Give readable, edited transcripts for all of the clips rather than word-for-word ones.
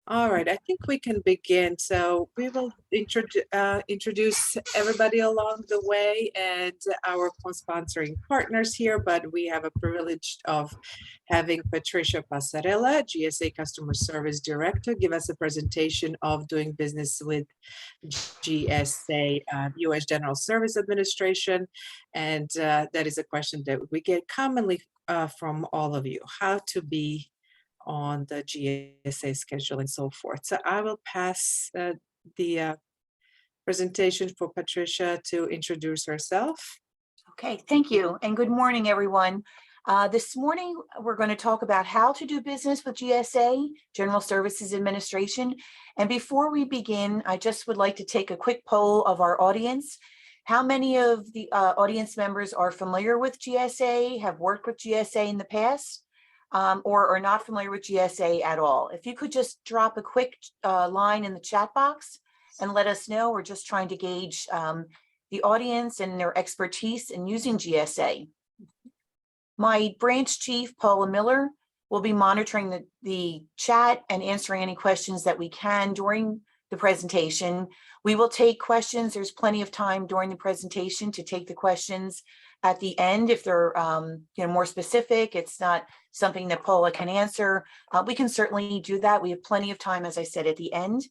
All right, I think we can begin. So we will introduce everybody along the way and our co-sponsoring partners here, but we have a privilege of having Patricia Passarella, GSA Customer Service Director, give us a presentation of doing business with GSA, U.S. General Service Administration. And that is a question that we get commonly from all of you, how to be on the GSA schedule and so forth. So I will pass the presentation for Patricia to introduce herself. Okay, thank you. And good morning, everyone. This morning, we're going to talk about how to do business with GSA, General Services Administration. And before we begin, I just would like to take a quick poll of our audience. How many of the audience members are familiar with GSA, have worked with GSA in the past? Or are not familiar with GSA at all? If you could just drop a quick line in the chat box and let us know. We're just trying to gauge the audience and their expertise in using GSA. My branch chief, Paula Miller, will be monitoring the chat and answering any questions that we can during the presentation. We will take questions. There's plenty of time during the presentation to take the questions at the end if they're more specific. It's not something that Paula can answer. We can certainly do that. We have plenty of time, as I said, at the end.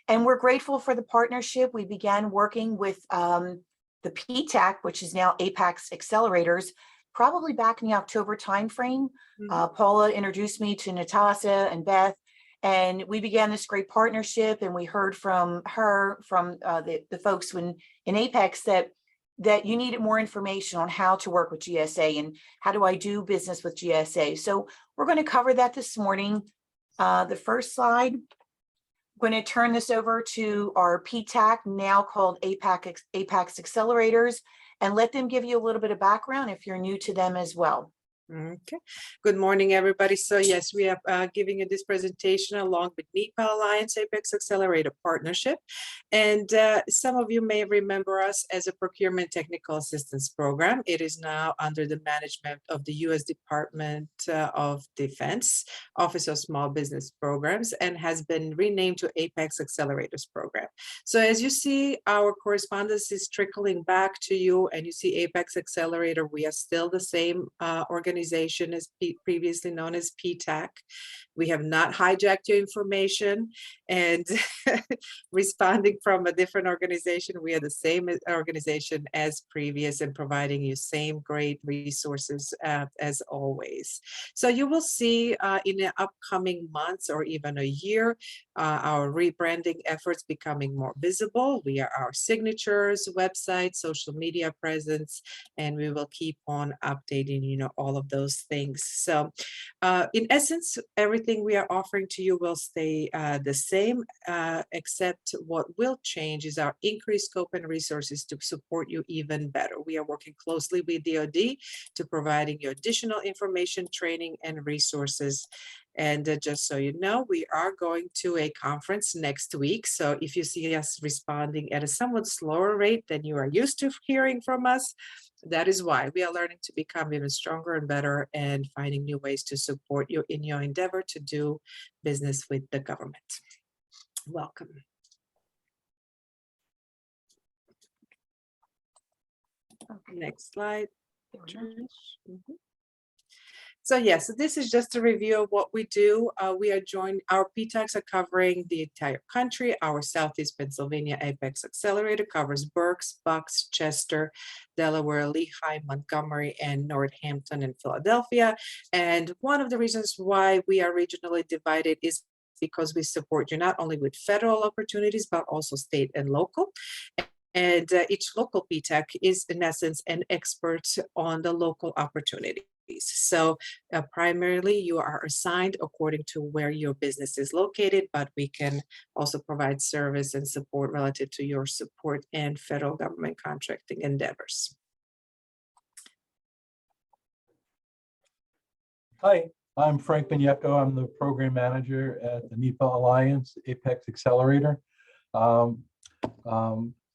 And we're grateful for the partnership. We began working with the PTAC, which is now APAC's accelerators, probably back in the October timeframe. Paula introduced me to Natasha and Beth, and we began this great partnership. And we heard from her, from the folks in Apex, that you needed more information on how to work with GSA and how do I do business with GSA. So we're going to cover that this morning. The first slide, I'm going to turn this over to our PTAC, now called APAC's Accelerators, and let them give you a little bit of background if you're new to them as well. Okay. Good morning, everybody. So yes, we are giving you this presentation along with NEPA Alliance Apex Accelerator Partnership. And some of you may remember us as a Procurement Technical Assistance Program. It is now under the management of the U.S. Department of Defense, Office of Small Business Programs, and has been renamed to Apex Accelerators Program. So as you see, our correspondence is trickling back to you, and you see Apex Accelerator. We are still the same organization as previously known as PTAC. We have not hijacked your information and responding from a different organization. We are the same organization as previous and providing you same great resources as always. So you will see in the upcoming months or even a year, our rebranding efforts becoming more visible. We are our signatures, website, social media presence, and we will keep on updating, all of those things. So in essence, everything we are offering to you will stay the same, except what will change is our increased scope and resources to support you even better. We are working closely with DoD to providing you additional information, training, and resources. And just so you know, we are going to a conference next week. So if you see us responding at a somewhat slower rate than you are used to hearing from us, that is why we are learning to become even stronger and better and finding new ways to support you in your endeavor to do business with the government. Welcome. Okay, next slide. So yes, so this is just a review of what we do. Our PTACs are covering the entire country. Our Southeast Pennsylvania Apex Accelerator covers Berks, Bucks, Chester, Delaware, Lehigh, Montgomery, and Northampton and Philadelphia. And one of the reasons why we are regionally divided is because we support you not only with federal opportunities, but also state and local. And each local PTAC is in essence an expert on the local opportunity. So primarily you are assigned according to where your business is located, but we can also provide service and support relative to your support and federal government contracting endeavors. Hi, I'm Frank Bignecco. I'm the program manager at the NEPA Alliance Apex Accelerator.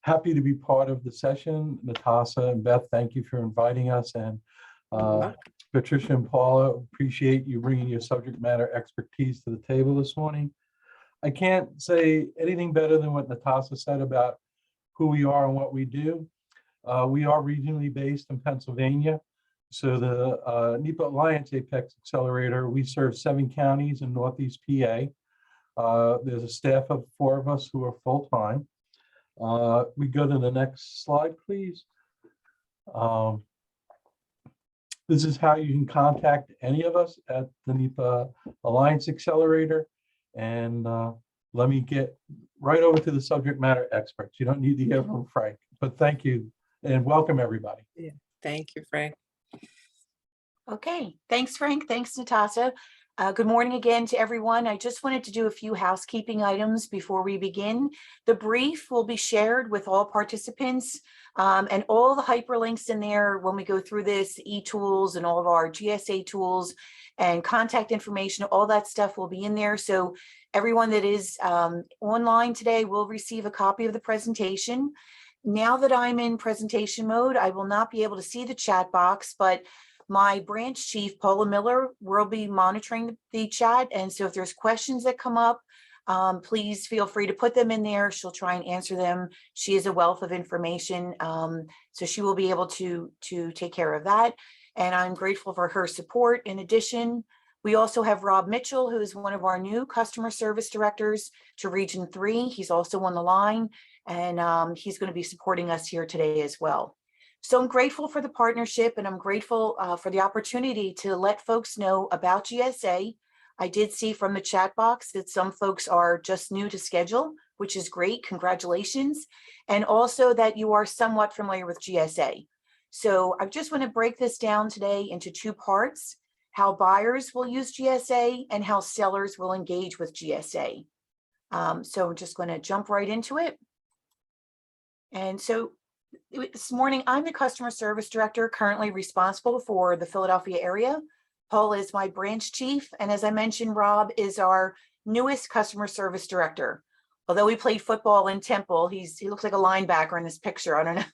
Happy to be part of the session. Natasha and Beth, thank you for inviting us. And Patricia and Paula, appreciate you bringing your subject matter expertise to the table this morning. I can't say anything better than what Natasha said about who we are and what we do. We are regionally based in Pennsylvania. So the NEPA Alliance Apex Accelerator, we serve 7 counties in Northeast PA. There's a staff of 4 of us who are full-time. We go to the next slide, please. This is how you can contact any of us at the NEPA Alliance Accelerator. And let me get right over to the subject matter experts. You don't need to hear from Frank, but thank you and welcome everybody. Yeah, thank you, Frank. Okay, thanks, Frank. Thanks, Natasha. Good morning again to everyone. I just wanted to do a few housekeeping items before we begin. The brief will be shared with all participants and all the hyperlinks in there when we go through this, e-tools and all of our GSA tools and contact information, all that stuff will be in there. So everyone that is online today will receive a copy of the presentation. Now that I'm in presentation mode, I will not be able to see the chat box, but my branch chief, Paula Miller, will be monitoring the chat. And so if there's questions that come up, please feel free to put them in there. She'll try and answer them. She is a wealth of information. So she will be able to take care of that. And I'm grateful for her support. In addition, we also have Rob Mitchell, who is one of our new customer service directors to Region 3. He's also on the line, and he's going to be supporting us here today as well. So I'm grateful for the partnership, and I'm grateful for the opportunity to let folks know about GSA. I did see from the chat box that some folks are just new to schedule, which is great. Congratulations. And also that you are somewhat familiar with GSA. So I just want to break this down today into 2 parts: how buyers will use GSA and how sellers will engage with GSA. So we're just going to jump right into it. And so this morning, I'm the customer service director currently responsible for the Philadelphia area. Paul is my branch chief. And as I mentioned, Rob is our newest customer service director. Although we played football in Temple, he looks like a linebacker in this picture. I don't know.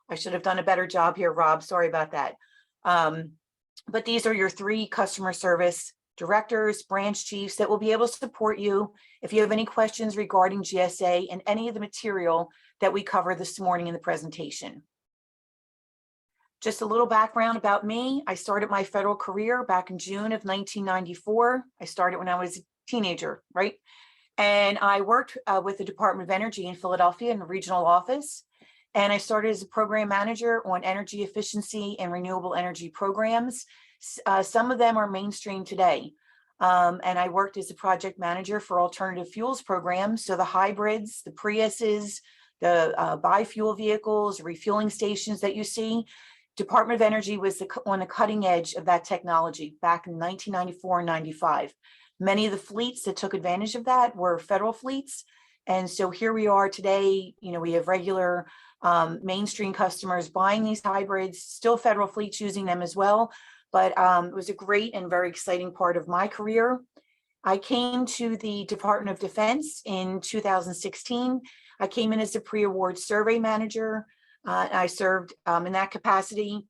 I should have done a better job here, Rob. Sorry about that. But these are your 3 customer service directors, branch chiefs that will be able to support you if you have any questions regarding GSA and any of the material that we cover this morning in the presentation. Just a little background about me. I started my federal career back in June of 1994. I started when I was a teenager, right? And I worked with the Department of Energy in Philadelphia in the regional office. And I started as a program manager on energy efficiency and renewable energy programs. Some of them are mainstream today. And I worked as a project manager for alternative fuels programs. So the hybrids, the Priuses, the biofuel vehicles, refueling stations that you see. Department of Energy was on the cutting edge of that technology back in 1994 and 95. Many of the fleets that took advantage of that were federal fleets. And so here we are today, you know, we have regular mainstream customers buying these hybrids, still federal fleets using them as well. But it was a great and very exciting part of my career. I came to the Department of Defense in 2016. I came in as a pre-award survey manager. I served in that capacity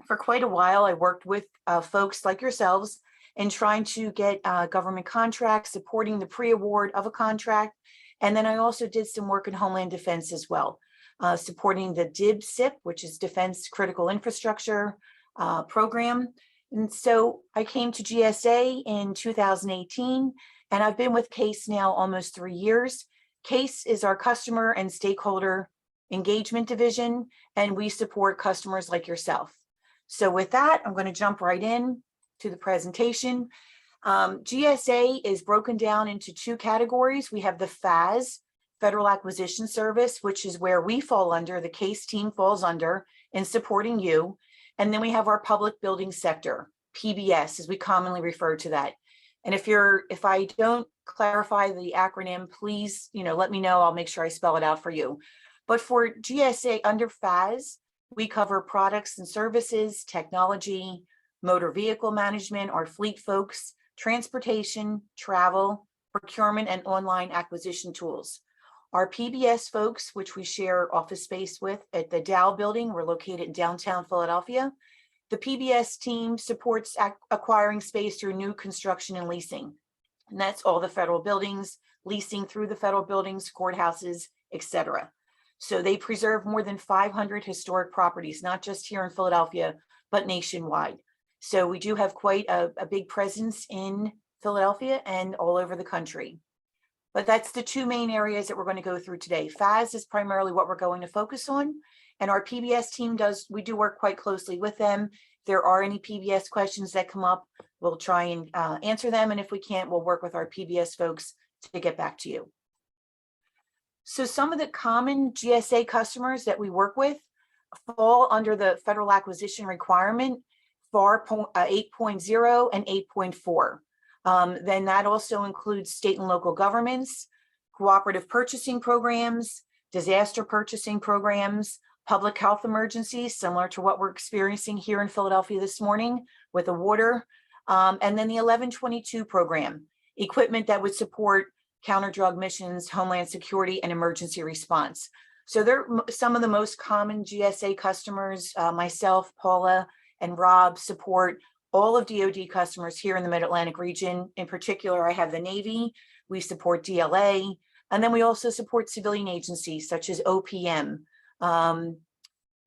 for quite a while. I worked with folks like yourselves in trying to get government contracts, supporting the pre-award of a contract. And then I also did some work in Homeland Defense as well, supporting the DIB-SIP, which is Defense Critical Infrastructure program. And so I came to GSA in 2018, and I've been with CASE now almost 3 years. CASE is our customer and stakeholder engagement division, and we support customers like yourself. So with that, I'm going to jump right in to the presentation. GSA is broken down into 2 categories. We have the FAS, Federal Acquisition Service, which is where we fall under, the CASE team falls under in supporting you. And then we have our public building sector, PBS, as we commonly refer to that. And if I don't clarify the acronym, please, let me know. I'll make sure I spell it out for you. But for GSA under FAS, we cover products and services, technology, motor vehicle management, our fleet folks, transportation, travel, procurement, and online acquisition tools. Our PBS folks, which we share office space with at the Dow building, we're located in downtown Philadelphia. The PBS team supports acquiring space through new construction and leasing. And that's all the federal buildings, leasing through the federal buildings, courthouses, etc. So they preserve more than 500 historic properties, not just here in Philadelphia, but nationwide. So we do have quite a big presence in Philadelphia and all over the country. But that's the two main areas that we're going to go through today. FAS is primarily what we're going to focus on. And our PBS team we do work quite closely with them. If there are any PBS questions that come up, we'll try and answer them. And if we can't, we'll work with our PBS folks to get back to you. So some of the common GSA customers that we work with fall under the federal acquisition requirement, FAR 8.0 and 8.4. Then that also includes state and local governments, cooperative purchasing programs, disaster purchasing programs, public health emergencies, similar to what we're experiencing here in Philadelphia this morning with the water, and then the 1122 program, equipment that would support counter-drug missions, homeland security, and emergency response. So they're some of the most common GSA customers. Myself, Paula, and Rob support all of DoD customers here in the Mid-Atlantic region. In particular, I have the Navy, we support DLA, and then we also support civilian agencies such as OPM, and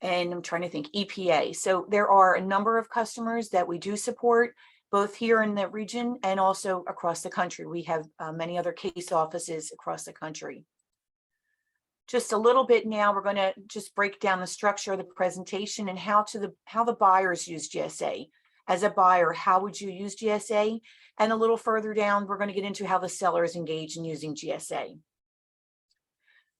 I'm trying to think, EPA. So there are a number of customers that we do support, both here in the region and also across the country. We have many other case offices across the country. Just a little bit now, we're going to just break down the structure of the presentation and how the buyers use GSA. As a buyer, how would you use GSA? And a little further down, we're going to get into how the sellers engage in using GSA.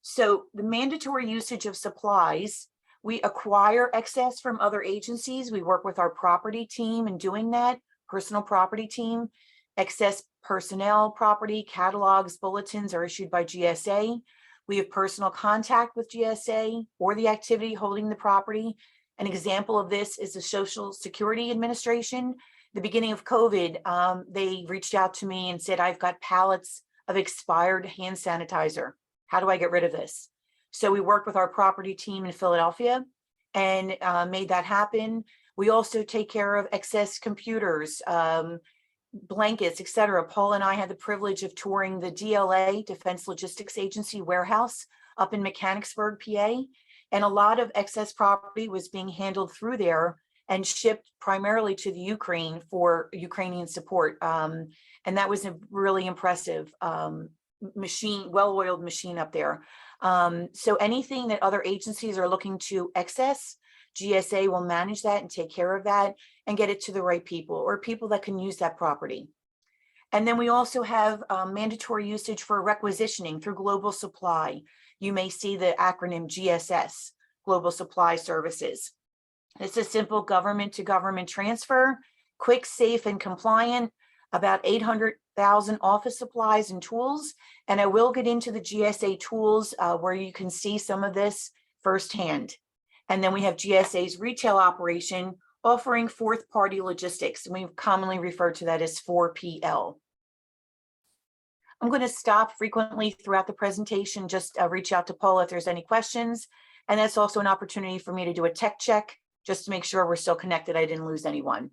So the mandatory usage of supplies, we acquire excess from other agencies. We work with our property team in doing that, personal property team. Excess personnel property, catalogs, bulletins are issued by GSA. We have personal contact with GSA or the activity holding the property. An example of this is the Social Security Administration. The beginning of COVID, they reached out to me and said, I've got pallets of expired hand sanitizer. How do I get rid of this? So we worked with our property team in Philadelphia and made that happen. We also take care of excess computers, blankets, etc. Paul and I had the privilege of touring the DLA, Defense Logistics Agency warehouse up in Mechanicsburg, PA. And a lot of excess property was being handled through there and shipped primarily to the Ukraine for Ukrainian support. And that was a really impressive machine, well-oiled machine up there. So anything that other agencies are looking to access, GSA will manage that and take care of that and get it to the right people or people that can use that property. And then we also have mandatory usage for requisitioning through global supply. You may see the acronym GSS, Global Supply Services. It's a simple government to government transfer, quick, safe, and compliant, about 800,000 office supplies and tools. And I will get into the GSA tools where you can see some of this firsthand. And then we have GSA's retail operation offering fourth party logistics. And we commonly refer to that as 4PL. I'm going to stop frequently throughout the presentation, just reach out to Paul if there's any questions. And that's also an opportunity for me to do a tech check, just to make sure we're still connected. I didn't lose anyone.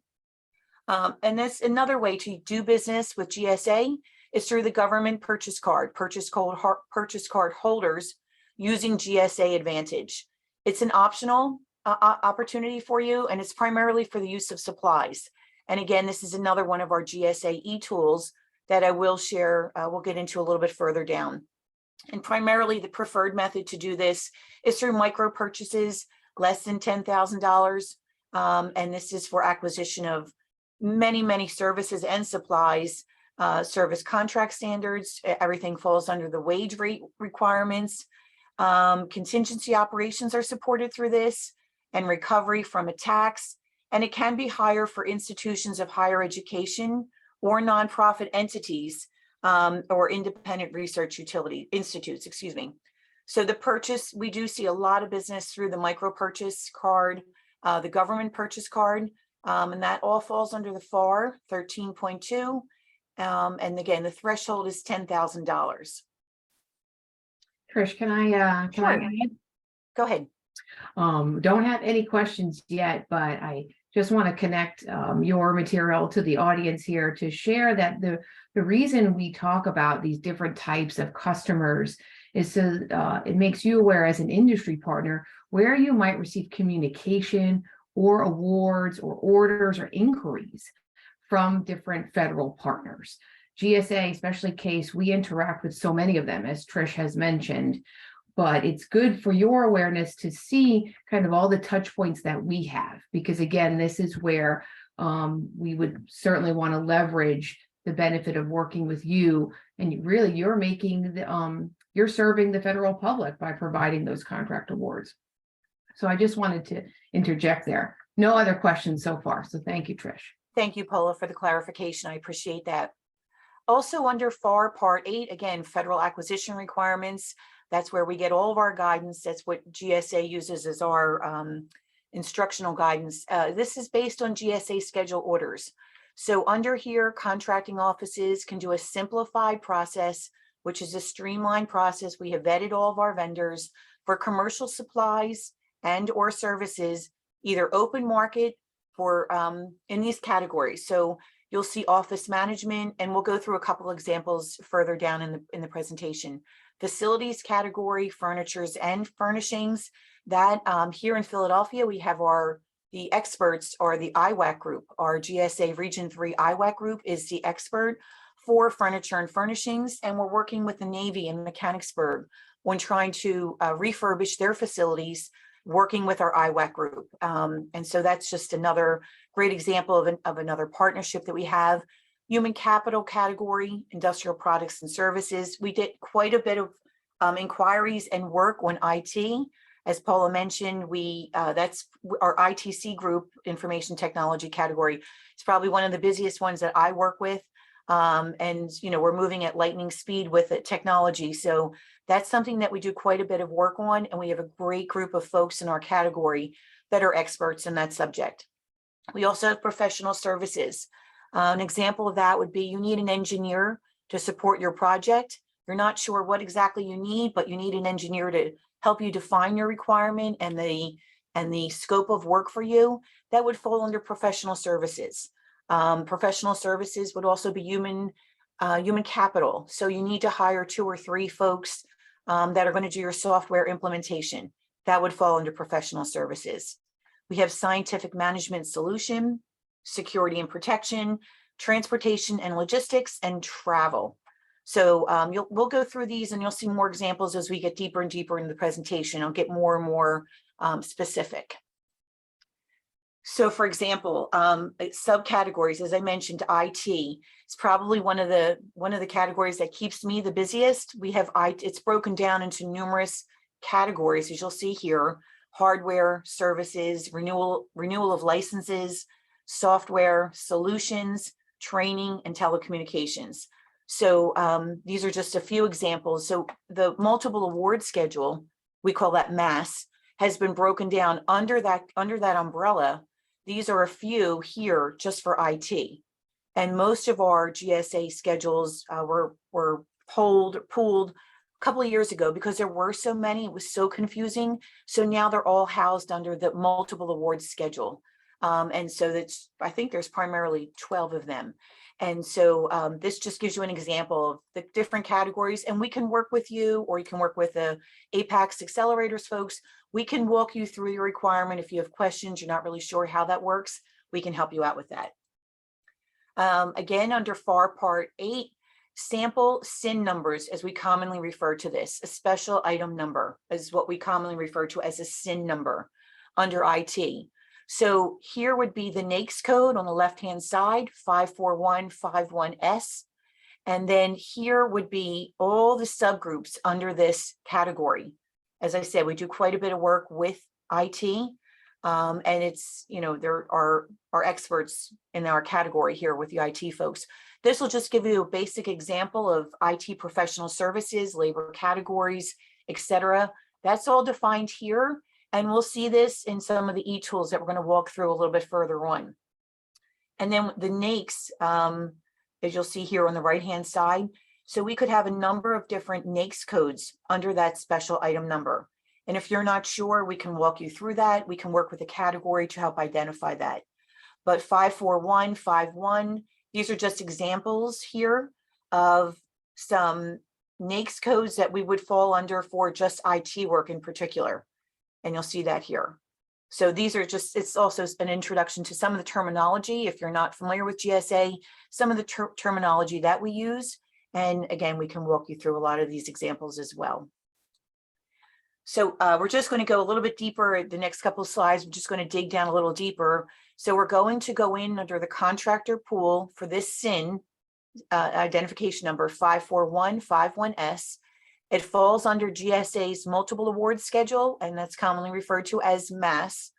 And that's another way to do business with GSA is through the government purchase card holders using GSA Advantage. It's an optional opportunity for you, and it's primarily for the use of supplies. And again, this is another one of our GSA e-tools that I will share, we'll get into a little bit further down. And primarily the preferred method to do this is through micro purchases, less than $10,000. And this is for acquisition of many, many services and supplies, service contract standards. Everything falls under the wage rate requirements. Contingency operations are supported through this and recovery from attacks. And it can be higher for institutions of higher education or nonprofit entities or independent research institutes, excuse me. So the purchase, we do see a lot of business through the micro purchase card, the government purchase card, and that all falls under the FAR 13.2. And again, the threshold is $10,000. Trish, can I Sure. add? Go ahead. Don't have any questions yet, but I just want to connect your material to the audience here to share that the reason we talk about these different types of customers is so it makes you aware as an industry partner where you might receive communication or awards or orders or inquiries from different federal partners. GSA, especially CASE, we interact with so many of them, as Trish has mentioned, but it's good for your awareness to see kind of all the touch points that we have, because again, this is where we would certainly want to leverage the benefit of working with you, and really you're making the you're serving the federal public by providing those contract awards. So I just wanted to interject there. No other questions so far, so thank you, Trish. Thank you, Paula, for the clarification. I appreciate that. Also under FAR Part 8, again, federal acquisition requirements. That's where we get all of our guidance. That's what GSA uses as our instructional guidance. This is based on GSA schedule orders. So under here, contracting offices can do a simplified process, which is a streamlined process. We have vetted all of our vendors for commercial supplies and or services, either open market for in these categories. So you'll see office management, and we'll go through a couple examples further down in the presentation. Facilities category, furnitures and furnishings. That here in Philadelphia, we have the experts or the IWAC group. Our GSA Region 3 IWAC group is the expert for furniture and furnishings, and we're working with the Navy in Mechanicsburg on trying to refurbish their facilities, working with our IWAC group. And so that's just another great example of another partnership that we have. Human capital category, industrial products and services. We did quite a bit of inquiries and work on IT. As Paula mentioned, that's our ITC group, information technology category. It's probably one of the busiest ones that I work with. And we're moving at lightning speed with it, technology. So that's something that we do quite a bit of work on, and we have a great group of folks in our category that are experts in that subject. We also have professional services. An example of that would be you need an engineer to support your project. You're not sure what exactly you need, but you need an engineer to help you define your requirement and the scope of work for you. That would fall under professional services. Professional services would also be human capital. So you need to hire 2 or 3 folks that are going to do your software implementation. That would fall under professional services. We have scientific management solution, security and protection, transportation and logistics, and travel. So we'll go through these and you'll see more examples as we get deeper and deeper in the presentation. I'll get more and more specific. So for example, subcategories, as I mentioned, IT is probably one of the categories that keeps me the busiest. We have it's broken down into numerous categories, as you'll see here: hardware, services, renewal of licenses, software, solutions, training, and telecommunications. So these are just a few examples. So the multiple award schedule, we call that MAS, has been broken down under that umbrella. These are a few here just for IT. And most of our GSA schedules were pooled a couple of years ago because there were so many. It was so confusing. So now they're all housed under the multiple awards schedule. And so I think there's primarily 12 of them. And so this just gives you an example of the different categories, and we can work with you, or you can work with the Apex Accelerators folks. We can walk you through your requirement. If you have questions, you're not really sure how that works, we can help you out with that. Again, under FAR Part 8, sample SIN numbers, as we commonly refer to this, a special item number is what we commonly refer to as a SIN number under IT. So here would be the NAICS code on the left-hand side, 54151S. And then here would be all the subgroups under this category. As I said, we do quite a bit of work with IT. And it's, there are experts in our category here with the IT folks. This will just give you a basic example of IT professional services, labor categories, etc. That's all defined here. And we'll see this in some of the e-tools that we're going to walk through a little bit further on. And then the NAICS, as you'll see here on the right-hand side. So we could have a number of different NAICS codes under that special item number. And if you're not sure, we can walk you through that. We can work with the category to help identify that. but 54151, these are just examples here of some NAICS codes that we would fall under for just IT work in particular. And you'll see that here. So these are just, it's also an introduction to some of the terminology. If you're not familiar with GSA, some of the terminology that we use. And again, we can walk you through a lot of these examples as well. So we're just going to go a little bit deeper. The next couple of slides, we're just going to dig down a little deeper. So we're going to go in under the contractor pool for this SIN identification number 54151S. It falls under GSA's multiple award schedule, and that's commonly referred to as MAS.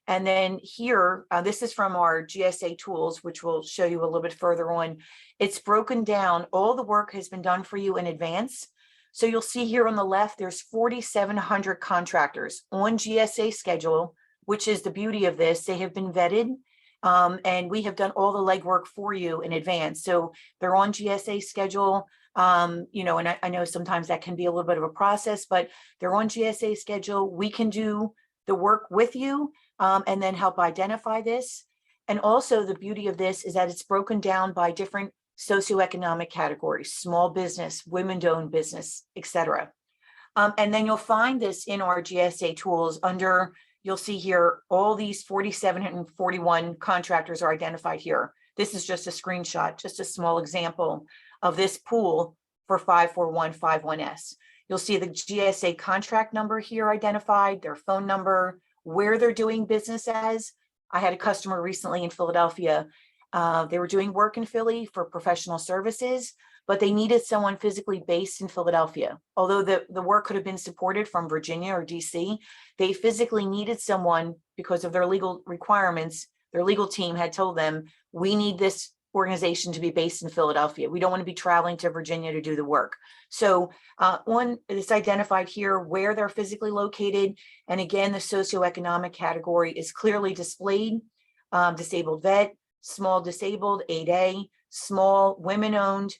And then here, this is from our GSA tools, which we'll show you a little bit further on. It's broken down. All the work has been done for you in advance. So you'll see here on the left, there's 4,700 contractors on GSA schedule, which is the beauty of this. They have been vetted, and we have done all the legwork for you in advance. So they're on GSA schedule. You know, and I know sometimes that can be a little bit of a process, but they're on GSA schedule. We can do the work with you and then help identify this. And also the beauty of this is that it's broken down by different socioeconomic categories: small business, women-owned business, etc. And then you'll find this in our GSA tools under, you'll see here, all these 4,741 contractors are identified here. This is just a screenshot, just a small example of this pool for 54151S. You'll see the GSA contract number here identified, their phone number, where they're doing business as. I had a customer recently in Philadelphia. They were doing work in Philly for professional services, but they needed someone physically based in Philadelphia. Although the work could have been supported from Virginia or DC, they physically needed someone because of their legal requirements. Their legal team had told them, we need this organization to be based in Philadelphia. We don't want to be traveling to Virginia to do the work. So it's identified here where they're physically located. And again, the socioeconomic category is clearly displayed. Disabled vet, small disabled, 8A, small women-owned,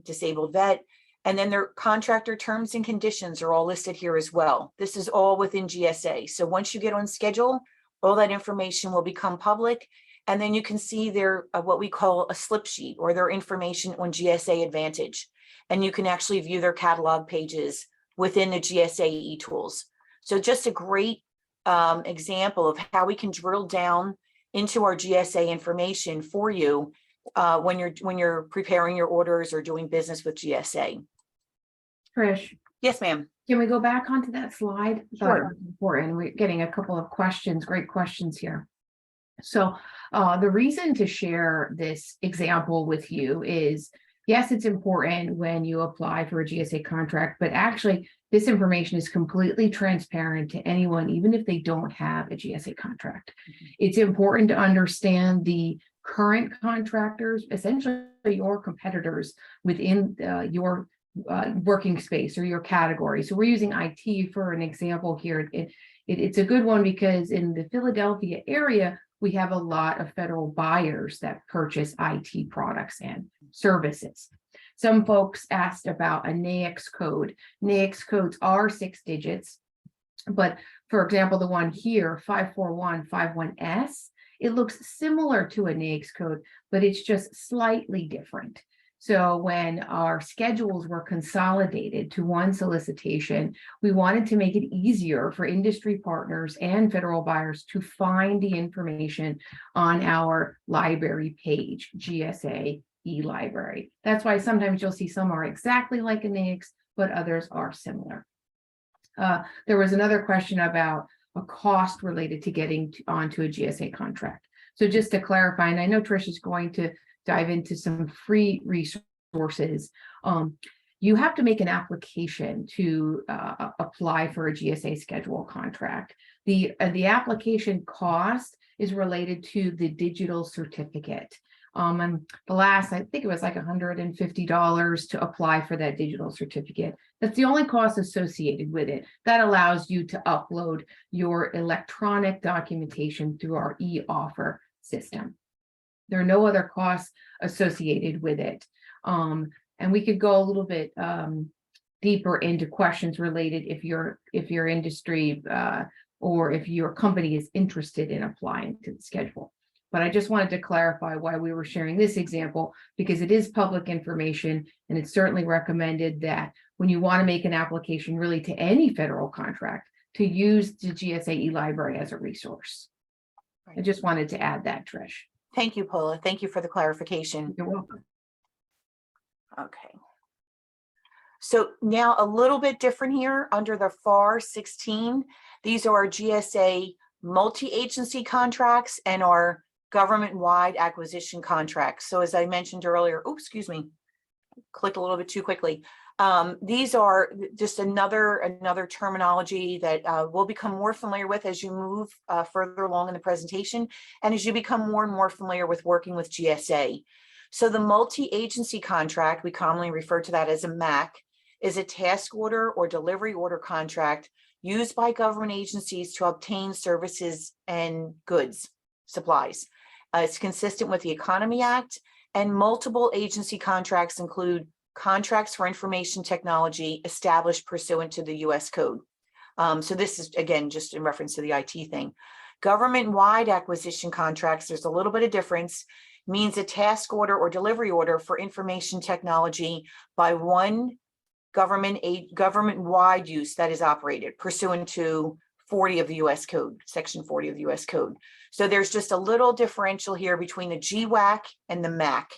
disabled vet. And then their contractor terms and conditions are all listed here as well. This is all within GSA. So once you get on schedule, all that information will become public. And then you can see their what we call a slip sheet, or their information on GSA Advantage. And you can actually view their catalog pages within the GSA tools. So just a great example of how we can drill down into our GSA information for you when you're preparing your orders or doing business with GSA. Trish, Yes, ma'am. can we go back onto that slide? Sure. Important. We're getting a couple of questions, great questions here. So the reason to share this example with you is, yes, it's important when you apply for a GSA contract, but actually this information is completely transparent to anyone, even if they don't have a GSA contract. It's important to understand the current contractors, essentially your competitors within your working space or your category. So we're using IT for an example here. It's a good one because in the Philadelphia area, we have a lot of federal buyers that purchase IT products and services. Some folks asked about a NAICS code. NAICS codes are 6 digits, but for example, the one here, 54151S, it looks similar to a NAICS code, but it's just slightly different. So when our schedules were consolidated to one solicitation, we wanted to make it easier for industry partners and federal buyers to find the information on our library page, GSA eLibrary. That's why sometimes you'll see some are exactly like a NAICS, but others are similar. There was another question about a cost related to getting onto a GSA contract. So just to clarify, and I know Trish is going to dive into some free resources. You have to make an application to apply for a GSA schedule contract. The application cost is related to the digital certificate. And the last, I think it was like $150 to apply for that digital certificate. That's the only cost associated with it. That allows you to upload your electronic documentation through our e-offer system. There are no other costs associated with it. And we could go a little bit deeper into questions related if your industry or if your company is interested in applying to the schedule. But I just wanted to clarify why we were sharing this example, because it is public information, and it's certainly recommended that when you want to make an application really to any federal contract, to use the GSA e-library as a resource. I just wanted to add that, Trish. Thank you, Paula. Thank you for the clarification. You're welcome. Okay. So now a little bit different here under the FAR 16. These are our GSA multi-agency contracts and our government-wide acquisition contracts. So as I mentioned earlier, oops, excuse me, clicked a little bit too quickly. These are just another terminology that we'll become more familiar with as you move further along in the presentation, and as you become more and more familiar with working with GSA. So the multi-agency contract, we commonly refer to that as a MAC, is a task order or delivery order contract used by government agencies to obtain services and goods, supplies. It's consistent with the Economy Act, and multiple agency contracts include contracts for information technology established pursuant to the US Code. So this is, again, just in reference to the IT thing. Government-wide acquisition contracts, there's a little bit of difference, means a task order or delivery order for information technology by one government-wide use that is operated pursuant to 40 of the US Code, Section 40 of the US Code. So there's just a little differential here between the GWAC and the MAC.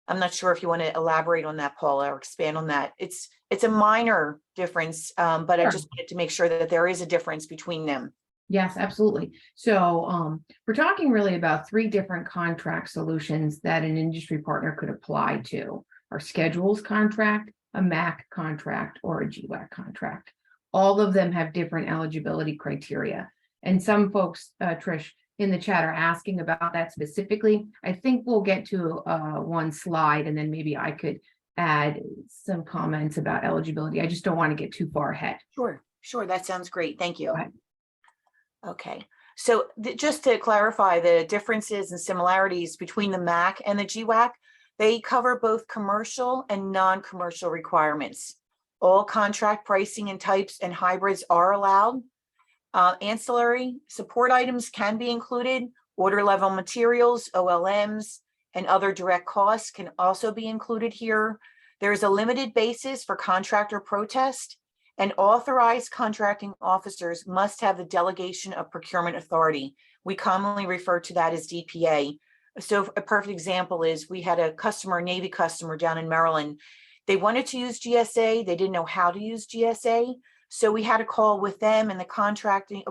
I'm not sure if you want to elaborate on that, Paula, or expand on that. It's a minor difference, but Sure. I just wanted to make sure that there is a difference between them. Yes, absolutely. So we're talking really about 3 different contract solutions that an industry partner could apply to: our schedules contract, a MAC contract, or a GWAC contract. All of them have different eligibility criteria. And some folks, Trish, in the chat are asking about that specifically. I think we'll get to one slide, and then maybe I could add some comments about eligibility. I just don't want to get too far ahead. Sure, that sounds great. Thank you. Go ahead. Okay, so just to clarify the differences and similarities between the MAC and the GWAC, they cover both commercial and non-commercial requirements. All contract pricing and types and hybrids are allowed. Ancillary support items can be included. Order level materials, OLMs, and other direct costs can also be included here. There is a limited basis for contractor protest, and authorized contracting officers must have the delegation of procurement authority. We commonly refer to that as DPA. So a perfect example is we had a customer, Navy customer down in Maryland. They wanted to use GSA. They didn't know how to use GSA. So we had a call with them and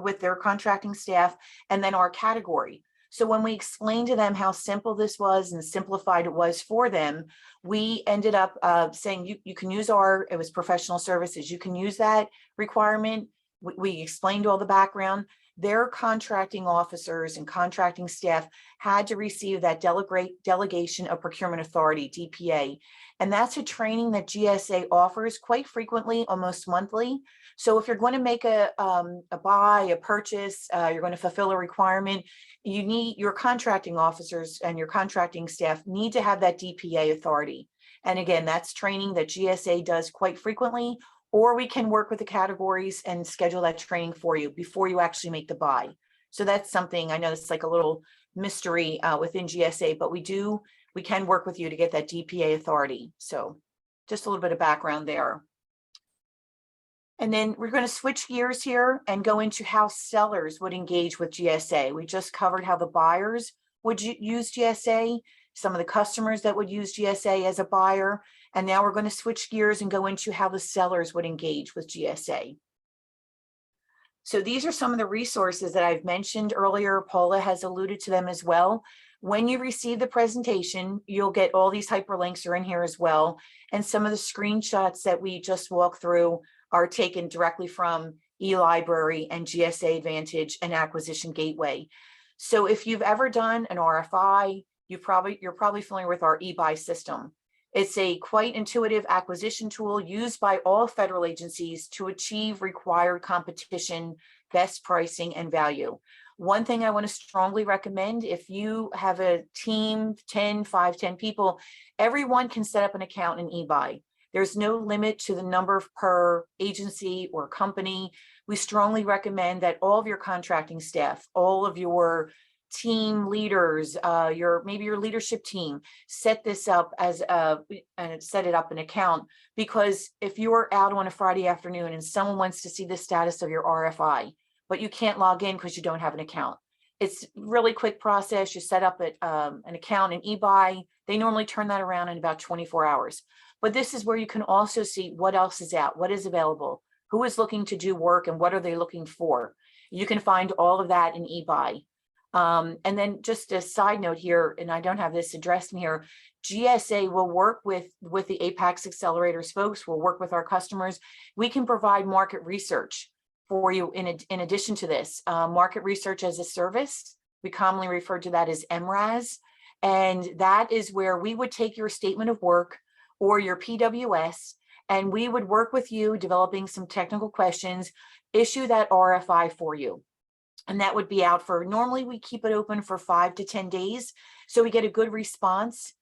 with their contracting staff, and then our category. So when we explained to them how simple this was and simplified it was for them, we ended up saying, you can use it was professional services. You can use that requirement. We explained all the background. Their contracting officers and contracting staff had to receive that delegation of procurement authority, DPA. And that's a training that GSA offers quite frequently, almost monthly. So if you're going to make a buy, a purchase, you're going to fulfill a requirement, you need your contracting officers and your contracting staff need to have that DPA authority. And again, that's training that GSA does quite frequently, or we can work with the categories and schedule that training for you before you actually make the buy. So that's something, I know it's like a little mystery within GSA, but we can work with you to get that DPA authority. So just a little bit of background there. And then we're going to switch gears here and go into how sellers would engage with GSA. We just covered how the buyers would use GSA, some of the customers that would use GSA as a buyer. And now we're going to switch gears and go into how the sellers would engage with GSA. So these are some of the resources that I've mentioned earlier. Paula has alluded to them as well. When you receive the presentation, you'll get all these hyperlinks are in here as well. And some of the screenshots that we just walked through are taken directly from eLibrary and GSA Advantage and Acquisition Gateway. So if you've ever done an RFI, you're probably familiar with our eBuy system. It's a quite intuitive acquisition tool used by all federal agencies to achieve required competition, best pricing, and value. One thing I want to strongly recommend, if you have a team, 10 people, everyone can set up an account in eBuy. There's no limit to the number per agency or company. We strongly recommend that all of your contracting staff, all of your team leaders, maybe your leadership team, set this up as set it up an account, because if you're out on a Friday afternoon and someone wants to see the status of your RFI, but you can't log in because you don't have an account, it's really quick process. You set up an account in eBuy. They normally turn that around in about 24 hours. But this is where you can also see what else is out, what is available, who is looking to do work, and what are they looking for. You can find all of that in eBuy. And then just a side note here, and I don't have this addressed in here, GSA will work with the Apex Accelerators folks, will work with our customers. We can provide market research for you in addition to this. Market research as a service, we commonly refer to that as MRAS. And that is where we would take your statement of work or your PWS, and we would work with you developing some technical questions, issue that RFI for you. And that would be out for, normally we keep it open for 5 to 10 days. So we get a good response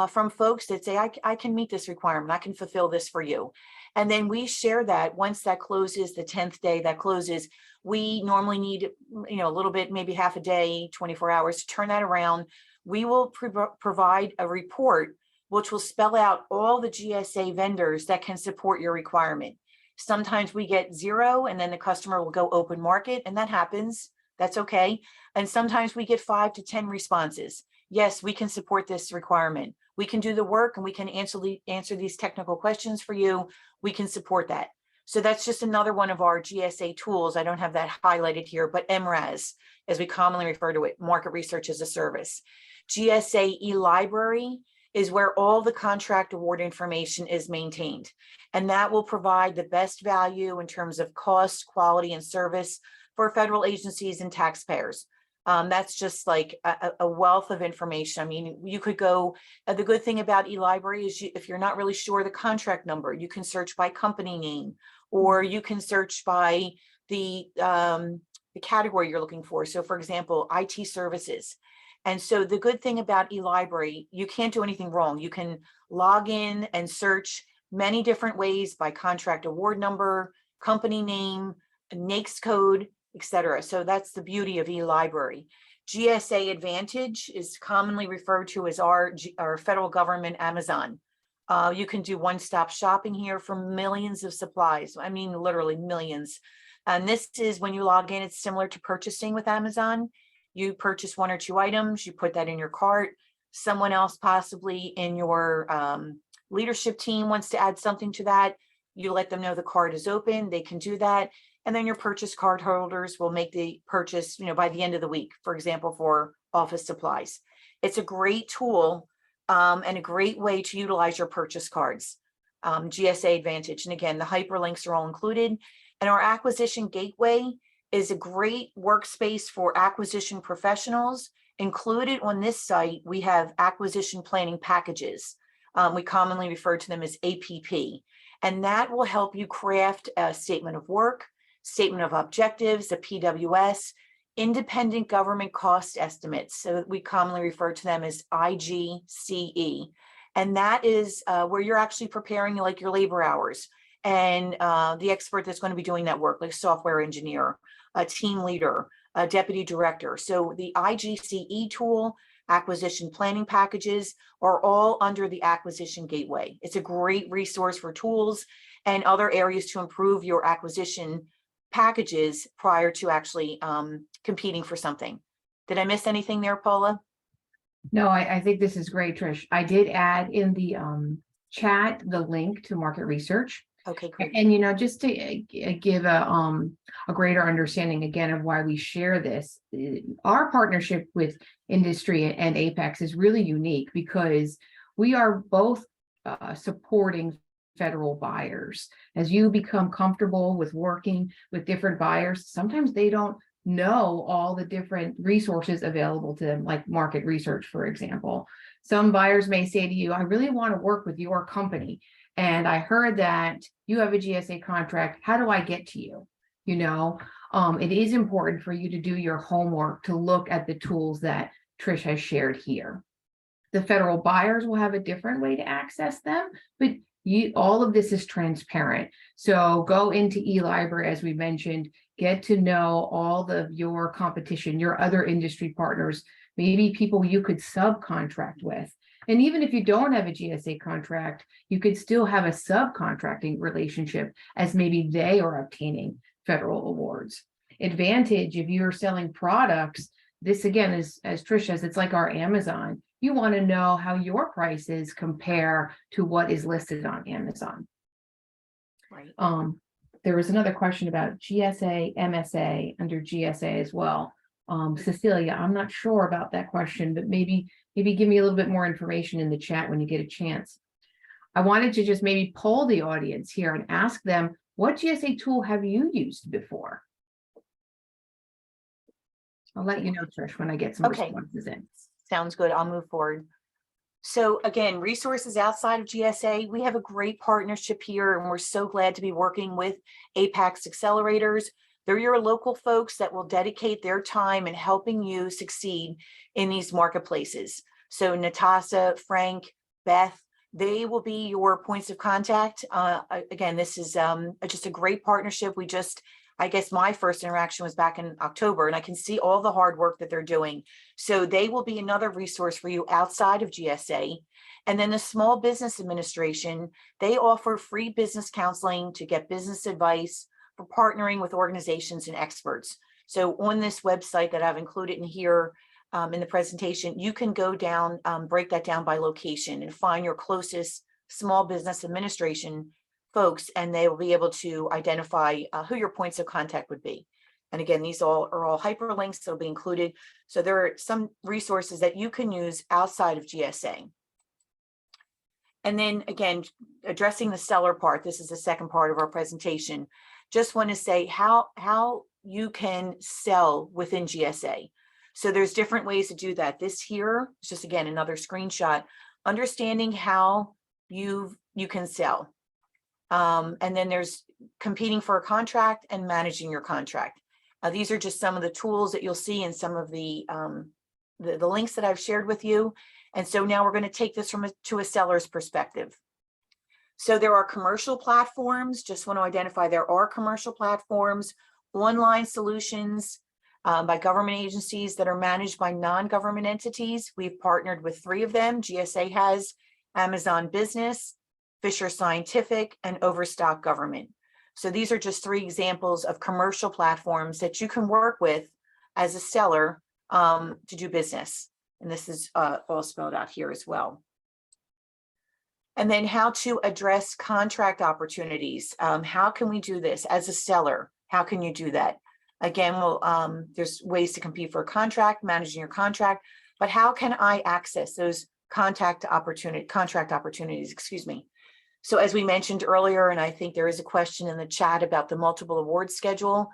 from folks that say, I can meet this requirement, I can fulfill this for you. And then we share that once that closes, the 10th day that closes, we normally need, a little bit, maybe half a day, 24 hours to turn that around. We will provide a report which will spell out all the GSA vendors that can support your requirement. Sometimes we get 0 and then the customer will go open market, and that happens. That's okay. And sometimes we get 5 to 10 responses. Yes, we can support this requirement. We can do the work and we can answer these technical questions for you. We can support that. So that's just another one of our GSA tools. I don't have that highlighted here, but MRAS, as we commonly refer to it, market research as a service. GSA eLibrary is where all the contract award information is maintained. And that will provide the best value in terms of cost, quality, and service for federal agencies and taxpayers. That's just like a wealth of information. I mean, you could go, the good thing about eLibrary is if you're not really sure the contract number, you can search by company name, or you can search by the category you're looking for. So for example, IT services. And so the good thing about eLibrary, you can't do anything wrong. You can log in and search many different ways by contract award number, company name, NAICS code, etc. So that's the beauty of eLibrary. GSA Advantage is commonly referred to as our federal government Amazon. You can do one-stop shopping here for millions of supplies. I mean, literally millions. And this is when you log in, it's similar to purchasing with Amazon. You purchase 1 or 2 items, you put that in your cart. Someone else possibly in your leadership team wants to add something to that. You let them know the cart is open, they can do that. And then your purchase card holders will make the purchase, by the end of the week, for example, for office supplies. It's a great tool and a great way to utilize your purchase cards. GSA Advantage. And again, the hyperlinks are all included. And our acquisition gateway is a great workspace for acquisition professionals. Included on this site, we have acquisition planning packages. We commonly refer to them as APP. And that will help you craft a statement of work, statement of objectives, a PWS, independent government cost estimates. So we commonly refer to them as IGCE. And that is where you're actually preparing like your labor hours, and the expert that's going to be doing that work, like software engineer, a team leader, a deputy director. So the IGCE tool, acquisition planning packages, are all under the acquisition gateway. It's a great resource for tools and other areas to improve your acquisition packages prior to actually competing for something. Did I miss anything there, Paula? No, I think this is great, Trish. I did add in the chat the link to market research. Okay, great. And just to give a greater understanding again of why we share this, our partnership with industry and Apex is really unique because we are both supporting federal buyers. As you become comfortable with working with different buyers, sometimes they don't know all the different resources available to them, like market research, for example. Some buyers may say to you, I really want to work with your company, and I heard that you have a GSA contract. How do I get to you? It is important for you to do your homework to look at the tools that Trish has shared here. The federal buyers will have a different way to access them, but all of this is transparent. So go into eLibrary, as we mentioned, Get to know all of your competition, your other industry partners, maybe people you could subcontract with. And even if you don't have a GSA contract, you could still have a subcontracting relationship as maybe they are obtaining federal awards. Advantage, if you're selling products, this again is, as Trish says, it's like our Amazon. You want to know how your prices compare to what is listed on Amazon. Right. There was another question about GSA, MSA under GSA as well. Cecilia, I'm not sure about that question, but maybe give me a little bit more information in the chat when you get a chance. I wanted to just maybe poll the audience here and ask them, what GSA tool have you used before? I'll let you know, Trish, when I get some Okay. responses in. Sounds good. I'll move forward. So again, resources outside of GSA, we have a great partnership here, and we're so glad to be working with Apex Accelerators. They're your local folks that will dedicate their time in helping you succeed in these marketplaces. So Natasha, Frank, Beth, they will be your points of contact. Again, this is just a great partnership. I guess my first interaction was back in October, and I can see all the hard work that they're doing. So they will be another resource for you outside of GSA. And then the Small Business Administration, they offer free business counseling to get business advice for partnering with organizations and experts. So on this website that I've included in here in the presentation, you can go down, break that down by location and find your closest Small Business Administration folks, and they will be able to identify who your points of contact would be. And again, these are all hyperlinks that will be included. So there are some resources that you can use outside of GSA. And then again, addressing the seller part, this is the second part of our presentation. Just want to say how you can sell within GSA. So there's different ways to do that. This here is just, again, another screenshot, understanding how you can sell. And then there's competing for a contract and managing your contract. These are just some of the tools that you'll see in some of the links that I've shared with you. And so now we're going to take this to a seller's perspective. So there are commercial platforms. Just want to identify there are commercial platforms, online solutions by government agencies that are managed by non-government entities. We've partnered with 3 of them. GSA has Amazon Business, Fisher Scientific, and Overstock Government. So these are just 3 examples of commercial platforms that you can work with as a seller to do business. And this is all spelled out here as well. And then how to address contract opportunities. How can we do this as a seller? How can you do that? Again, there's ways to compete for a contract, managing your contract, but how can I access those contract opportunities, excuse me. So as we mentioned earlier, and I think there is a question in the chat about the multiple award schedule,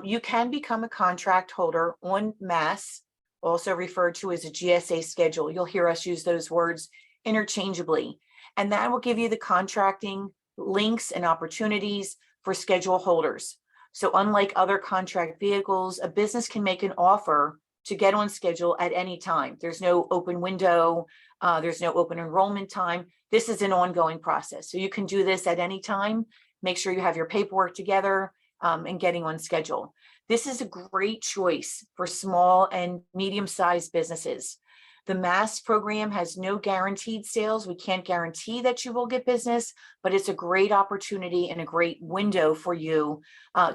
you can become a contract holder on MASS, also referred to as a GSA schedule. You'll hear us use those words interchangeably, and that will give you the contracting links and opportunities for schedule holders. So unlike other contract vehicles, a business can make an offer to get on schedule at any time. There's no open window, there's no open enrollment time. This is an ongoing process. So you can do this at any time. Make sure you have your paperwork together and getting on schedule. This is a great choice for small and medium-sized businesses. The MASS program has no guaranteed sales. We can't guarantee that you will get business, but it's a great opportunity and a great window for you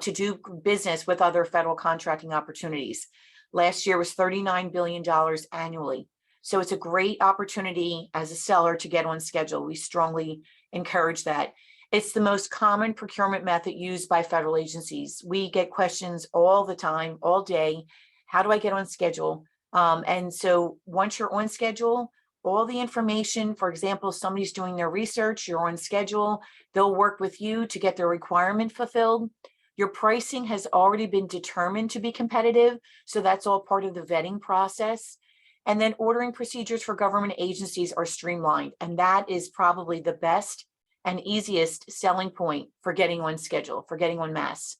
to do business with other federal contracting opportunities. Last year was $39 billion annually. So it's a great opportunity as a seller to get on schedule. We strongly encourage that. It's the most common procurement method used by federal agencies. We get questions all the time, all day. How do I get on schedule? And so once you're on schedule, all the information, for example, somebody's doing their research, you're on schedule, they'll work with you to get their requirement fulfilled. Your pricing has already been determined to be competitive. So that's all part of the vetting process. And then ordering procedures for government agencies are streamlined. And that is probably the best and easiest selling point for getting on schedule, for getting on MASS,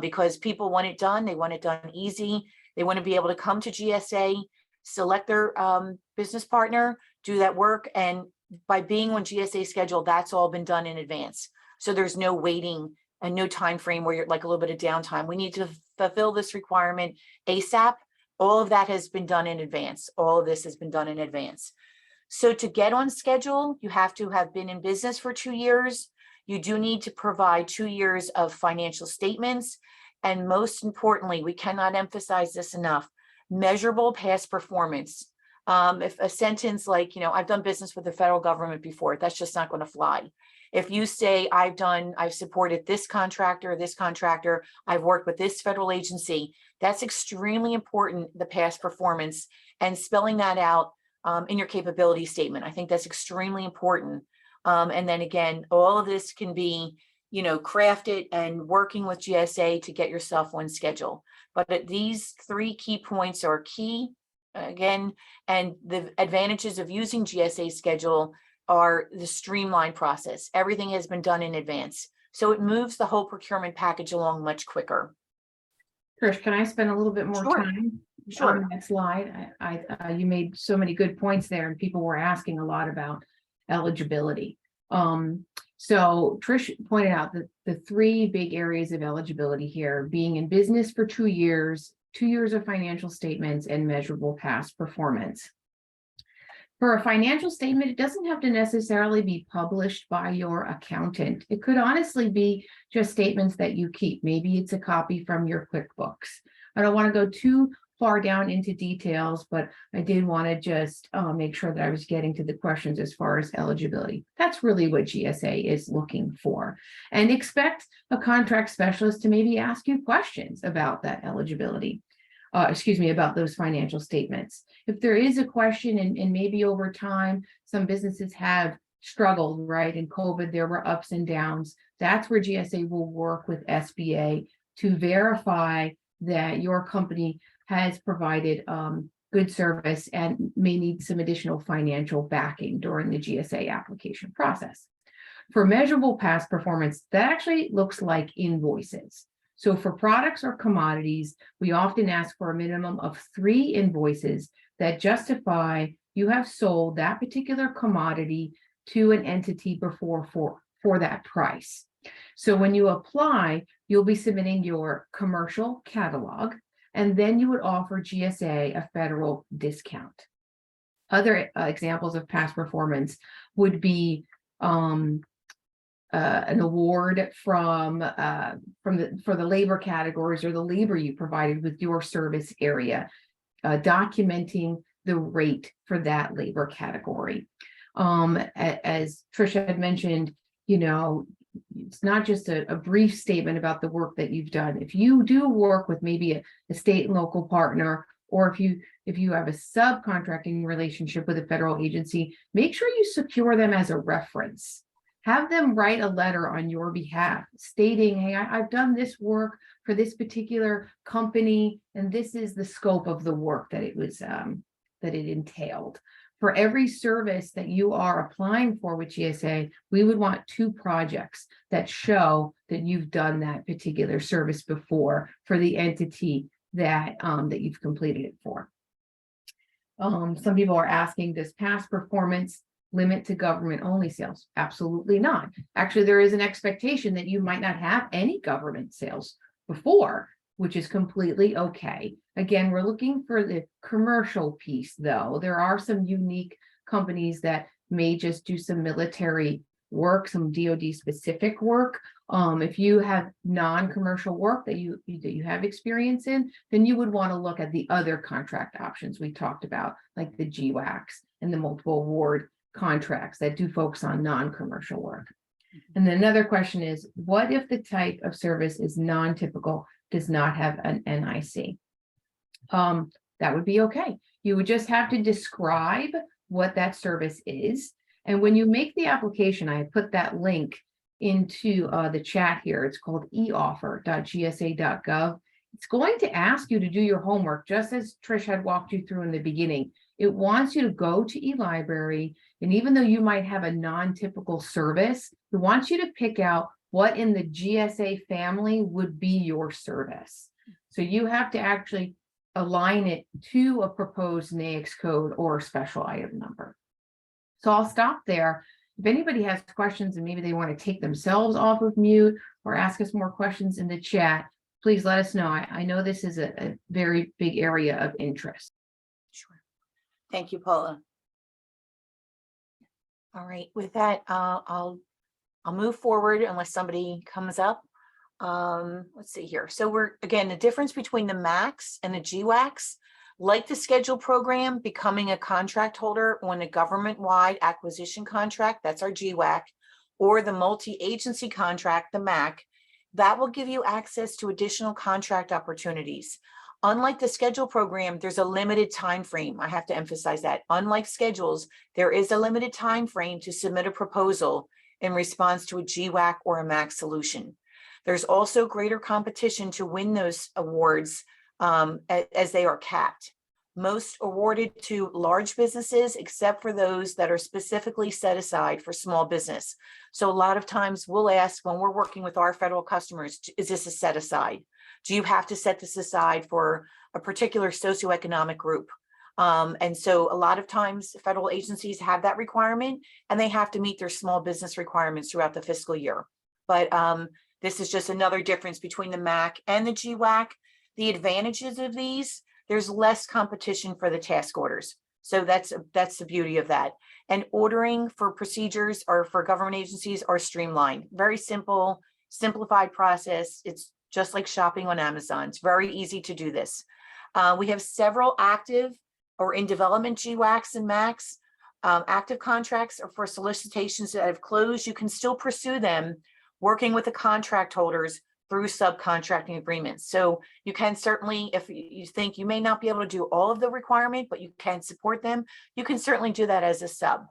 because people want it done. They want it done easy. They want to be able to come to GSA, select their business partner, do that work. And by being on GSA schedule, that's all been done in advance. So there's no waiting and no time frame where you're like a little bit of downtime. We need to fulfill this requirement ASAP. All of that has been done in advance. All of this has been done in advance. So to get on schedule, you have to have been in business for 2 years. You do need to provide 2 years of financial statements. And most importantly, we cannot emphasize this enough, measurable past performance. If a sentence like, I've done business with the federal government before, that's just not going to fly. If you say, I've supported this contractor, I've worked with this federal agency, that's extremely important, the past performance, and spelling that out in your capability statement. I think that's extremely important. And then again, all of this can be, crafted and working with GSA to get yourself on schedule. But these 3 key points are key, again, and the advantages of using GSA schedule are the streamlined process. Everything has been done in advance. So it moves the whole procurement package along much quicker. Trish, can I spend a little bit more Sure. time Sure. on the next slide? You made so many good points there, and people were asking a lot about eligibility. So Trish pointed out that the 3 big areas of eligibility here: being in business for 2 years, 2 years of financial statements, and measurable past performance. For a financial statement, it doesn't have to necessarily be published by your accountant. It could honestly be just statements that you keep. Maybe it's a copy from your QuickBooks. I don't want to go too far down into details, but I did want to just make sure that I was getting to the questions as far as eligibility. That's really what GSA is looking for. And expect a contract specialist to maybe ask you questions about that eligibility. About those financial statements. If there is a question, and maybe over time, some businesses have struggled, right? In COVID, there were ups and downs. That's where GSA will work with SBA to verify that your company has provided good service and may need some additional financial backing during the GSA application process. For measurable past performance, that actually looks like invoices. So for products or commodities, we often ask for a minimum of 3 invoices that justify you have sold that particular commodity to an entity before for that price. So when you apply, you'll be submitting your commercial catalog, and then you would offer GSA a federal discount. Other examples of past performance would be an award for the labor categories or the labor you provided with your service area, documenting the rate for that labor category. As Tricia had mentioned, it's not just a brief statement about the work that you've done. If you do work with maybe a state and local partner, or if you have a subcontracting relationship with a federal agency, make sure you secure them as a reference. Have them write a letter on your behalf stating, hey, I've done this work for this particular company, and this is the scope of the work that it was that it entailed. For every service that you are applying for with GSA, we would want 2 projects that show that you've done that particular service before for the entity that that you've completed it for. Some people are asking, does past performance limit to government only sales? Absolutely not. Actually, there is an expectation that you might not have any government sales before, which is completely okay. Again, we're looking for the commercial piece, though. There are some unique companies that may just do some military work, some DoD specific work. If you have non-commercial work that you have experience in, then you would want to look at the other contract options we talked about, like the GWACs and the multiple award contracts that do focus on non-commercial work. And then another question is, what if the type of service is non-typical, does not have an NIC? That would be okay. You would just have to describe what that service is. And when you make the application, I put that link into the chat here. It's called eoffer.gsa.gov. It's going to ask you to do your homework, just as Trish had walked you through in the beginning. It wants you to go to eLibrary, and even though you might have a non-typical service, it wants you to pick out what in the GSA family would be your service. So you have to actually align it to a proposed NAICS code or special item number. So I'll stop there If anybody has questions and maybe they want to take themselves off of mute or ask us more questions in the chat, please let us know. I know this is a very big area of interest. Sure. Thank you, Paula. All right, with that, I'll move forward unless somebody comes up. Let's see here. So we're, again, the difference between the MACs and the GWACs, like the schedule program, becoming a contract holder on a government-wide acquisition contract, that's our GWAC, or the multi-agency contract, the MAC, that will give you access to additional contract opportunities. Unlike the schedule program, there's a limited time frame. I have to emphasize that. Unlike schedules, there is a limited time frame to submit a proposal in response to a GWAC or a MAC solution. There's also greater competition to win those awards as they are capped. Most awarded to large businesses, except for those that are specifically set aside for small business. So a lot of times we'll ask when we're working with our federal customers, is this a set aside? Do you have to set this aside for a particular socioeconomic group? And so a lot of times federal agencies have that requirement and they have to meet their small business requirements throughout the fiscal year. But this is just another difference between the MAC and the GWAC. The advantages of these, there's less competition for the task orders. So that's the beauty of that. And ordering for procedures or for government agencies are streamlined. Very simple, simplified process. It's just like shopping on Amazon. It's very easy to do this. We have several active or in development GWACs and MACs. Active contracts are for solicitations that have closed. You can still pursue them working with the contract holders through subcontracting agreements. So you can certainly, if you think you may not be able to do all of the requirement, but you can support them, you can certainly do that as a sub.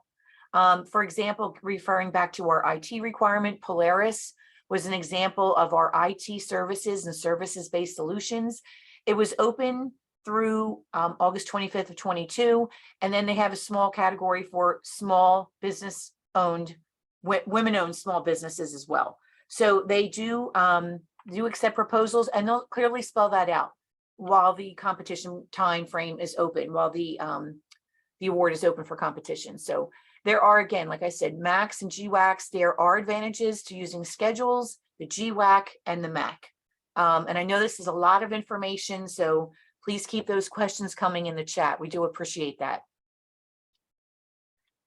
For example, referring back to our IT requirement, Polaris was an example of our IT services and services-based solutions. It was open through August 25th of 22, and then they have a small category for small business owned, women-owned small businesses as well. So they do accept proposals, and they'll clearly spell that out while the competition time frame is open, while the award is open for competition. So there are, again, like I said, MACs and GWACs, there are advantages to using schedules, the GWAC and the MAC. And I know this is a lot of information, so please keep those questions coming in the chat. We do appreciate that.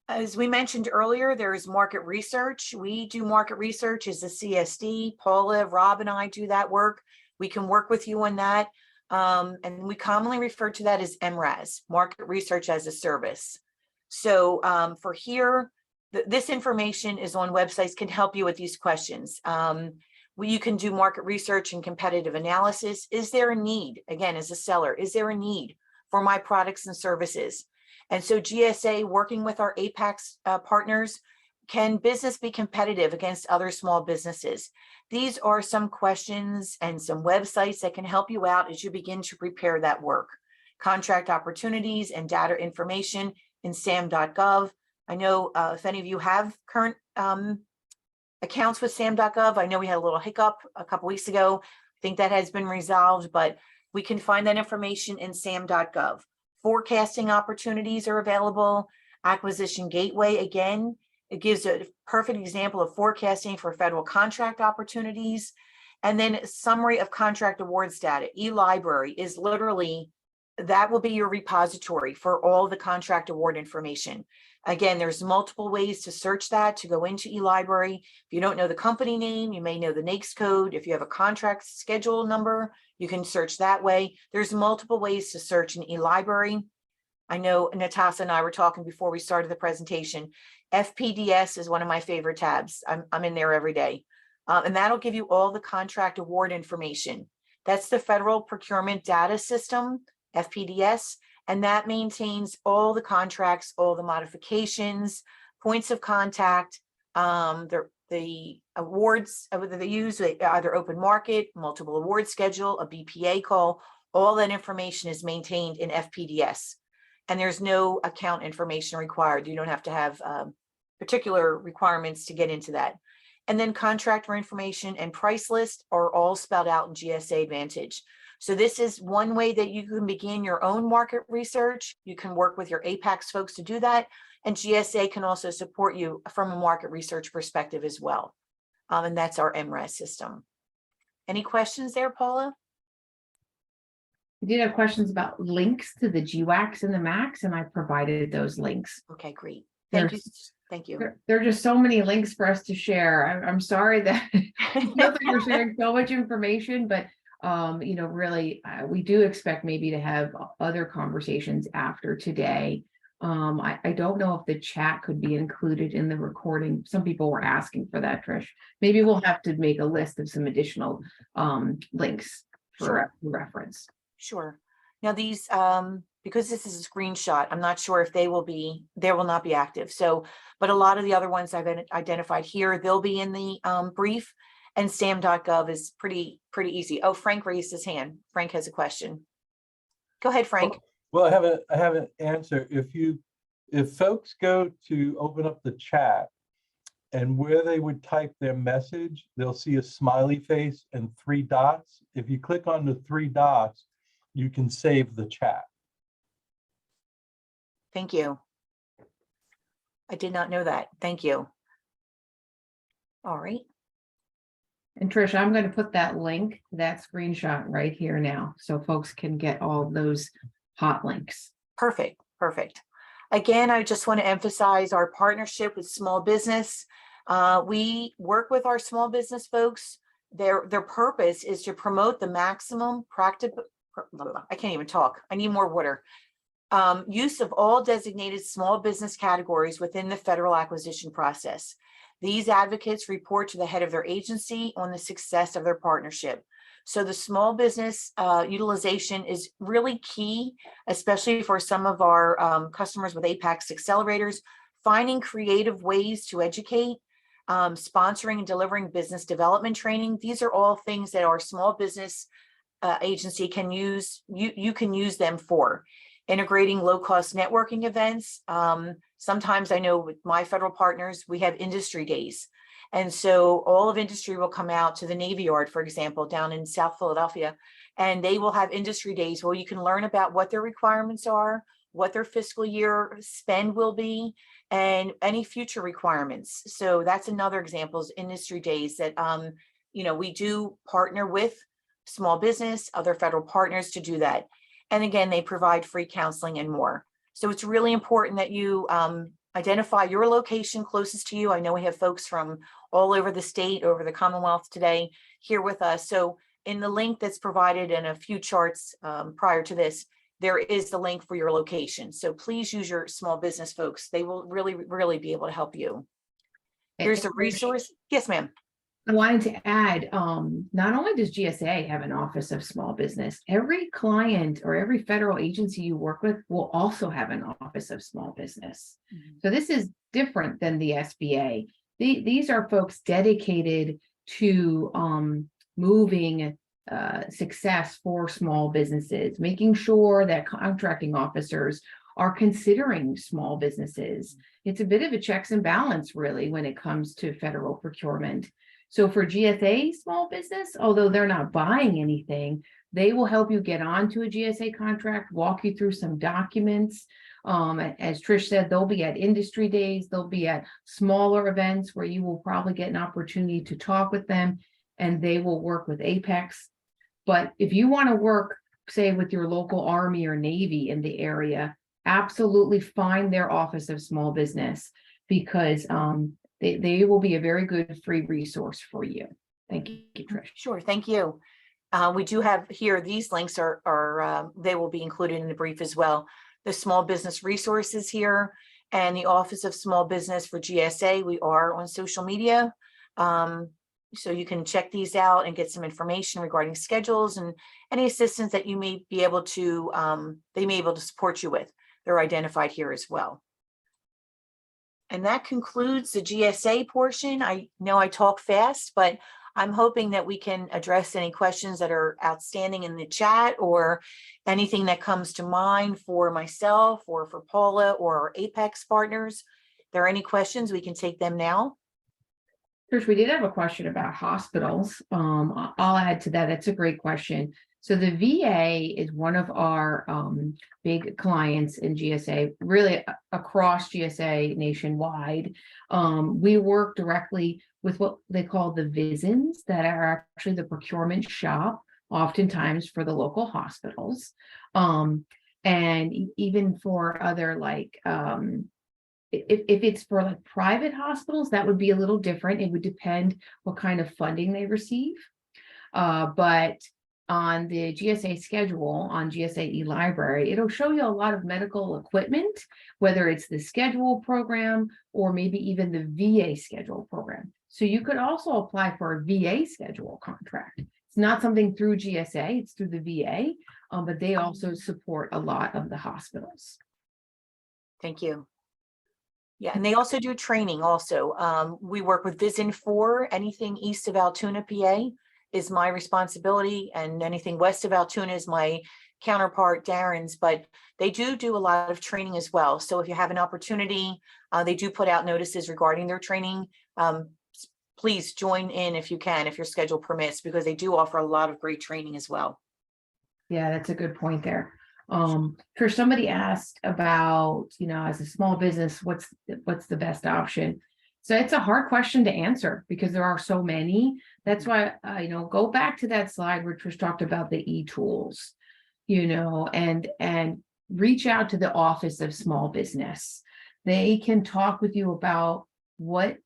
As we mentioned earlier, there is market research. We do market research as a CSD. Paula, Rob, and I do that work. We can work with you on that. And we commonly refer to that as MRAS, Market Research as a Service. So for here, this information is on websites, can help you with these questions. You can do market research and competitive analysis. Is there a need, again, as a seller, is there a need for my products and services? And so GSA, working with our APACS partners, can business be competitive against other small businesses? These are some questions and some websites that can help you out as you begin to prepare that work. Contract opportunities and data information in sam.gov. I know if any of you have current accounts with sam.gov, I know we had a little hiccup a couple weeks ago. I think that has been resolved, but we can find that information in sam.gov. Forecasting opportunities are available. Acquisition Gateway, again, it gives a perfect example of forecasting for federal contract opportunities. And then a summary of contract awards data. eLibrary is literally, that will be your repository for all the contract award information. Again, there's multiple ways to search that, to go into eLibrary. If you don't know the company name, you may know the NAICS code. If you have a contract schedule number, you can search that way. There's multiple ways to search in eLibrary. I know Natasha and I were talking before we started the presentation. FPDS is one of my favorite tabs. I'm in there every day. And that'll give you all the contract award information. That's the Federal Procurement Data System, FPDS, and that maintains all the contracts, all the modifications, points of contact, the awards that they use, either open market, multiple award schedule, a BPA call, all that information is maintained in FPDS. And there's no account information required. You don't have to have particular requirements to get into that. And then contractor information and price list are all spelled out in GSA Advantage. So this is one way that you can begin your own market research. You can work with your APACS folks to do that. And GSA can also support you from a market research perspective as well. And that's our MRAS system. Any questions there, Paula? I did have questions about links to the GWACs and the MACs, and I provided those links. Okay, great. Thank you. There's- Thank you. There are just so many links for us to share. I'm sorry that it feels like we're sharing so much information, but really, we do expect maybe to have other conversations after today. I don't know if the chat could be included in the recording. Some people were asking for that, Trish. Maybe we'll have to make a list of some additional links for reference. Sure. Now these, because this is a screenshot, I'm not sure if they will not be active. So, but a lot of the other ones I've identified here, they'll be in the brief, and SAM.gov is pretty easy. Oh, Frank raised his hand. Frank has a question. Go ahead, Frank. Well, I have an answer. If folks go to open up the chat, and where they would type their message, they'll see a smiley face and 3 dots. If you click on the 3 dots, you can save the chat. Thank you. I did not know that. Thank you. All right. And Trish, I'm going to put that link, that screenshot right here now, so folks can get all those hot links. Perfect. Perfect. Again, I just want to emphasize our partnership with small business. We work with our small business folks. Their purpose is to promote the maximum practical, I can't even talk. I need more water. Use of all designated small business categories within the federal acquisition process. These advocates report to the head of their agency on the success of their partnership. So the small business utilization is really key, especially for some of our customers with Apex accelerators, finding creative ways to educate, sponsoring and delivering business development training. These are all things that our small business agency can use. You can use them for. Integrating low-cost networking events. Sometimes I know with my federal partners, we have industry days. And so all of industry will come out to the Navy Yard, for example, down in South Philadelphia, and they will have industry days where you can learn about what their requirements are, what their fiscal year spend will be, and any future requirements. So that's another example is industry days that, we do partner with small business, other federal partners to do that. And again, they provide free counseling and more. So it's really important that you identify your location closest to you. I know we have folks from all over the state, over the Commonwealth today here with us. So in the link that's provided in a few charts prior to this, there is the link for your location. So please use your small business folks. They will really, really be able to help you. Here's the resource. Yes, ma'am. I wanted to add, not only does GSA have an office of small business, every client or every federal agency you work with will also have an office of small business. Mm-hmm. So this is different than the SBA. These are folks dedicated to moving success for small businesses, making sure that contracting officers are considering small businesses. It's a bit of a checks and balance, really, when it comes to federal procurement. So for GSA small business, although they're not buying anything, they will help you get onto a GSA contract, walk you through some documents. As Trish said, they'll be at industry days, they'll be at smaller events where you will probably get an opportunity to talk with them, and they will work with Apex. But if you want to work, say, with your local Army or Navy in the area, absolutely find their office of small business, because they will be a very good free resource for you. Thank you, Trish. Sure, thank you. We do have here, these links are they will be included in the brief as well. The small business resources here and the Office of Small Business for GSA. We are on social media. So you can check these out and get some information regarding schedules and any assistance that you may be able to, they may be able to support you with. They're identified here as well. And that concludes the GSA portion. I know I talk fast, but I'm hoping that we can address any questions that are outstanding in the chat or anything that comes to mind for myself or for Paula or our Apex partners. If there are any questions, we can take them now. Trish, we did have a question about hospitals. I'll add to that. That's a great question. So the VA is one of our big clients in GSA, really across GSA nationwide. We work directly with what they call the VISNs, that are actually the procurement shop, oftentimes for the local hospitals. And even for other like, if it's for like private hospitals, that would be a little different. It would depend what kind of funding they receive. But on the GSA schedule on GSA eLibrary, it'll show you a lot of medical equipment, whether it's the schedule program or maybe even the VA schedule program. So you could also apply for a VA schedule contract. It's not something through GSA, it's through the VA, but they also support a lot of the hospitals. Thank you. Yeah, and they also do training also. We work with Vision 4, anything east of Altoona, PA is my responsibility, and anything west of Altoona is my counterpart Darren's, but they do a lot of training as well. So if you have an opportunity, they do put out notices regarding their training. Please join in if you can, if your schedule permits, because they do offer a lot of great training as well. Yeah, that's a good point there. For somebody asked about, as a small business, what's the best option? So it's a hard question to answer because there are so many. That's why, go back to that slide where Trish talked about the e-tools, and reach out to the Office of Small Business. They can talk with you about what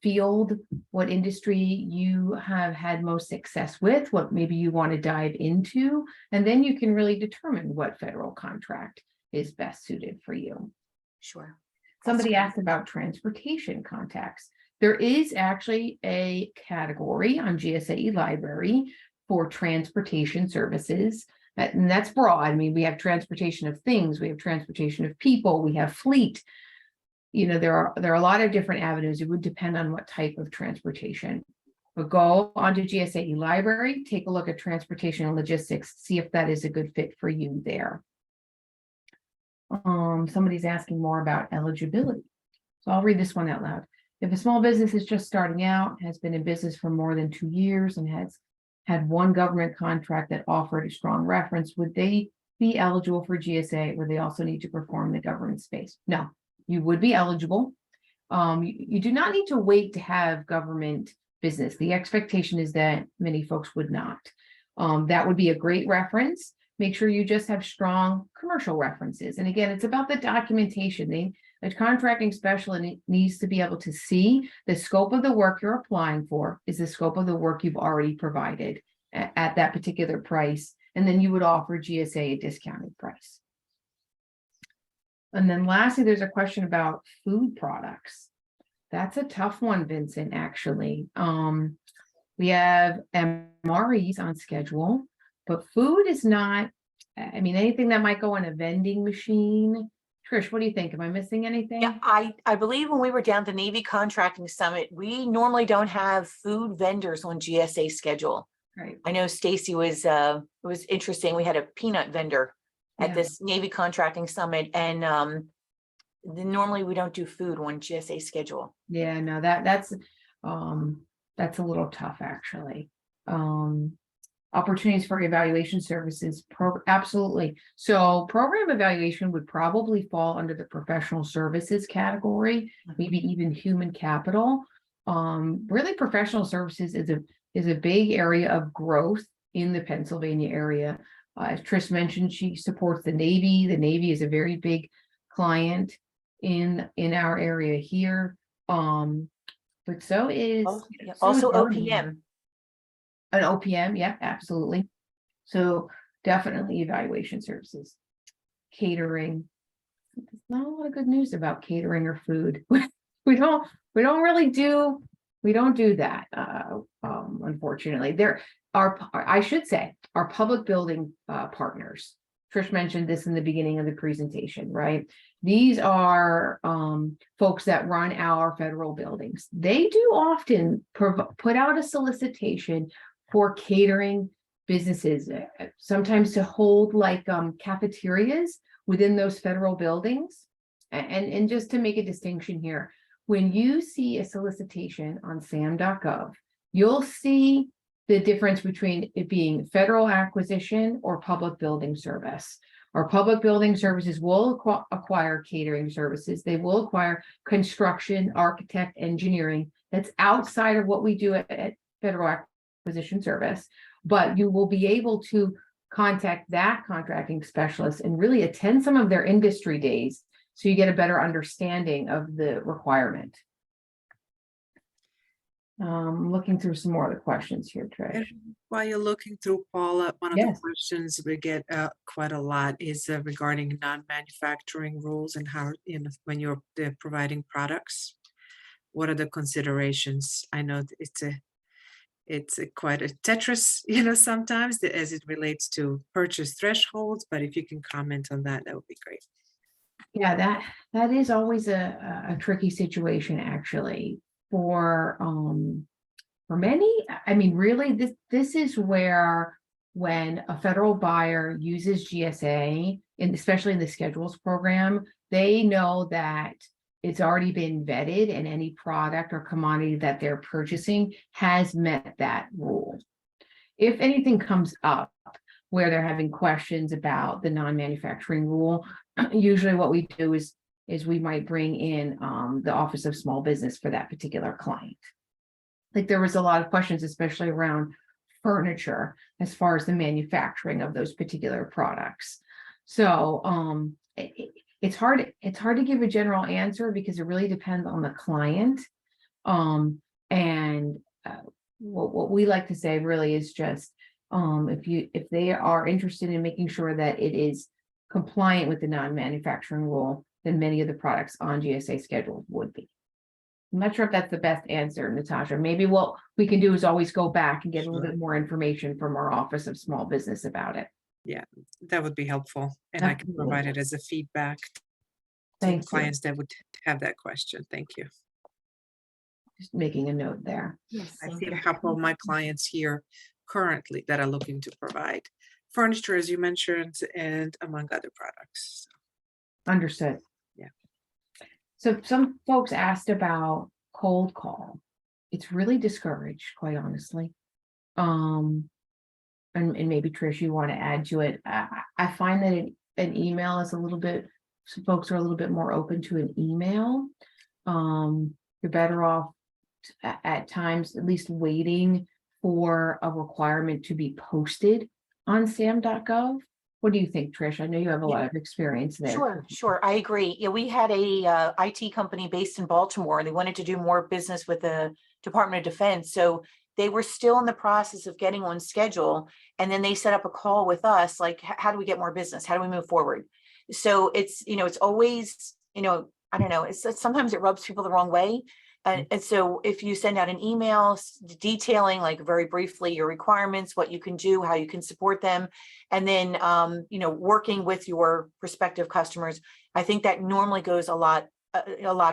field, what industry you have had most success with, what maybe you want to dive into, and then you can really determine what federal contract is best suited for you. Sure. Somebody asked about transportation contacts. There is actually a category on GSA eLibrary for transportation services, and that's broad. I mean, we have transportation of things, we have transportation of people, we have fleet. There are a lot of different avenues. It would depend on what type of transportation. But go onto GSA eLibrary, take a look at transportation and logistics, see if that is a good fit for you there. Somebody's asking more about eligibility. So I'll read this one out loud. If a small business is just starting out, has been in business for more than 2 years, and has had one government contract that offered a strong reference, would they be eligible for GSA, or they also need to perform in the government space? No, you would be eligible. You do not need to wait to have government business. The expectation is that many folks would not. That would be a great reference. Make sure you just have strong commercial references. And again, it's about the documentation. A contracting specialist needs to be able to see the scope of the work you're applying for is the scope of the work you've already provided at that particular price. And then you would offer GSA a discounted price. And then lastly, there's a question about food products. That's a tough one, Vincent, actually. We have MREs on schedule, but food is not, anything that might go in a vending machine. Trish, what do you think? Am I missing anything? Yeah, I believe when we were down at the Navy Contracting Summit, we normally don't have food vendors on GSA schedule. Right. I know Stacy was, it was interesting. We had a peanut vendor at this Navy Contracting Summit, and normally we don't do food on GSA schedule. Yeah, no, that's a little tough, actually. Opportunities for evaluation services, absolutely. So program evaluation would probably fall under the professional services category, maybe even human capital. Really, professional services is a big area of growth in the Pennsylvania area. As Trish mentioned, she supports the Navy. The Navy is a very big client in our area here. But so is also OPM. An OPM, yeah, absolutely. So definitely evaluation services. Catering. There's not a lot of good news about catering or food. we don't do that. Unfortunately, there are, I should say, our public building partners. Trish mentioned this in the beginning of the presentation, right? These are folks that run our federal buildings. They do often put out a solicitation for catering businesses, sometimes to hold like cafeterias within those federal buildings. And just to make a distinction here, when you see a solicitation on sam.gov, you'll see the difference between it being federal acquisition or public building service. Our public building services will acquire catering services. They will acquire construction, architect, engineering. That's outside of what we do at federal acquisition service. But you will be able to contact that contracting specialist and really attend some of their industry days so you get a better understanding of the requirement. Looking through some more of the questions here, Trish. And while you're looking through, Paula, one of the Yes. questions we get quite a lot is regarding non-manufacturing rules and how, when you're providing products, what are the considerations? I know it's quite a Tetris, sometimes as it relates to purchase thresholds, but if you can comment on that, that would be great. Yeah, that is always a tricky situation, actually, for many. I mean, really, this is where when a federal buyer uses GSA, and especially in the schedules program, they know that it's already been vetted and any product or commodity that they're purchasing has met that rule. If anything comes up where they're having questions about the non-manufacturing rule, usually what we do is we might bring in the Office of Small Business for that particular client. Like there was a lot of questions, especially around furniture, as far as the manufacturing of those particular products. So it's hard to give a general answer because it really depends on the client. What we like to say really is just if they are interested in making sure that it is compliant with the non-manufacturing rule, then many of the products on GSA schedules would be. I'm not sure if that's the best answer, Natasha. Maybe what we can do is always go back and get a little bit more information from our Office of Small Business about it. Yeah, that would be helpful. And I can provide it as a feedback to clients that would have that question. Thank you. Just making a note there. Yes. I see a couple of my clients here currently that are looking to provide furniture, as you mentioned, and among other products. Understood. Yeah. So some folks asked about cold call. It's really discouraged, quite honestly. And maybe Trish, you want to add to it. I find that an email is a little bit, some folks are a little bit more open to an email. You're better off at times, at least waiting for a requirement to be posted on sam.gov. What do you think, Trish? I know you have a lot of experience there. Sure. I agree. Yeah, we had a IT company based in Baltimore. They wanted to do more business with the Department of Defense. So they were still in the process of getting on schedule. And then they set up a call with us, like, how do we get more business? How do we move forward? So it's, it's always, I don't know, it's sometimes it rubs people the wrong way. And so if you send out an email detailing, like, very briefly your requirements, what you can do, how you can support them, and then, working with your prospective customers, I think that normally goes a lot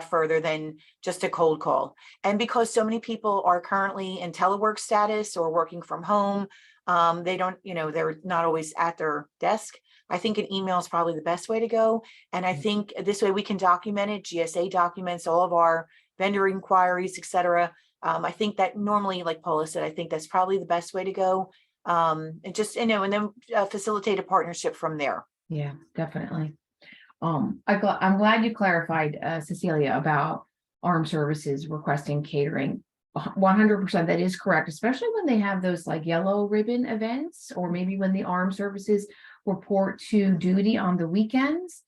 further than just a cold call. And because so many people are currently in telework status or working from home, they don't, they're not always at their desk. I think an email is probably the best way to go. And I think this way we can document it. GSA documents all of our vendor inquiries, et cetera. I think that normally, like Paula said, I think that's probably the best way to go. And just, and then facilitate a partnership from there. Yeah, definitely. I'm glad you clarified, Cecilia, about armed services requesting catering. 100%, that is correct, especially when they have those like yellow ribbon events, or maybe when the armed services report to duty on the weekends.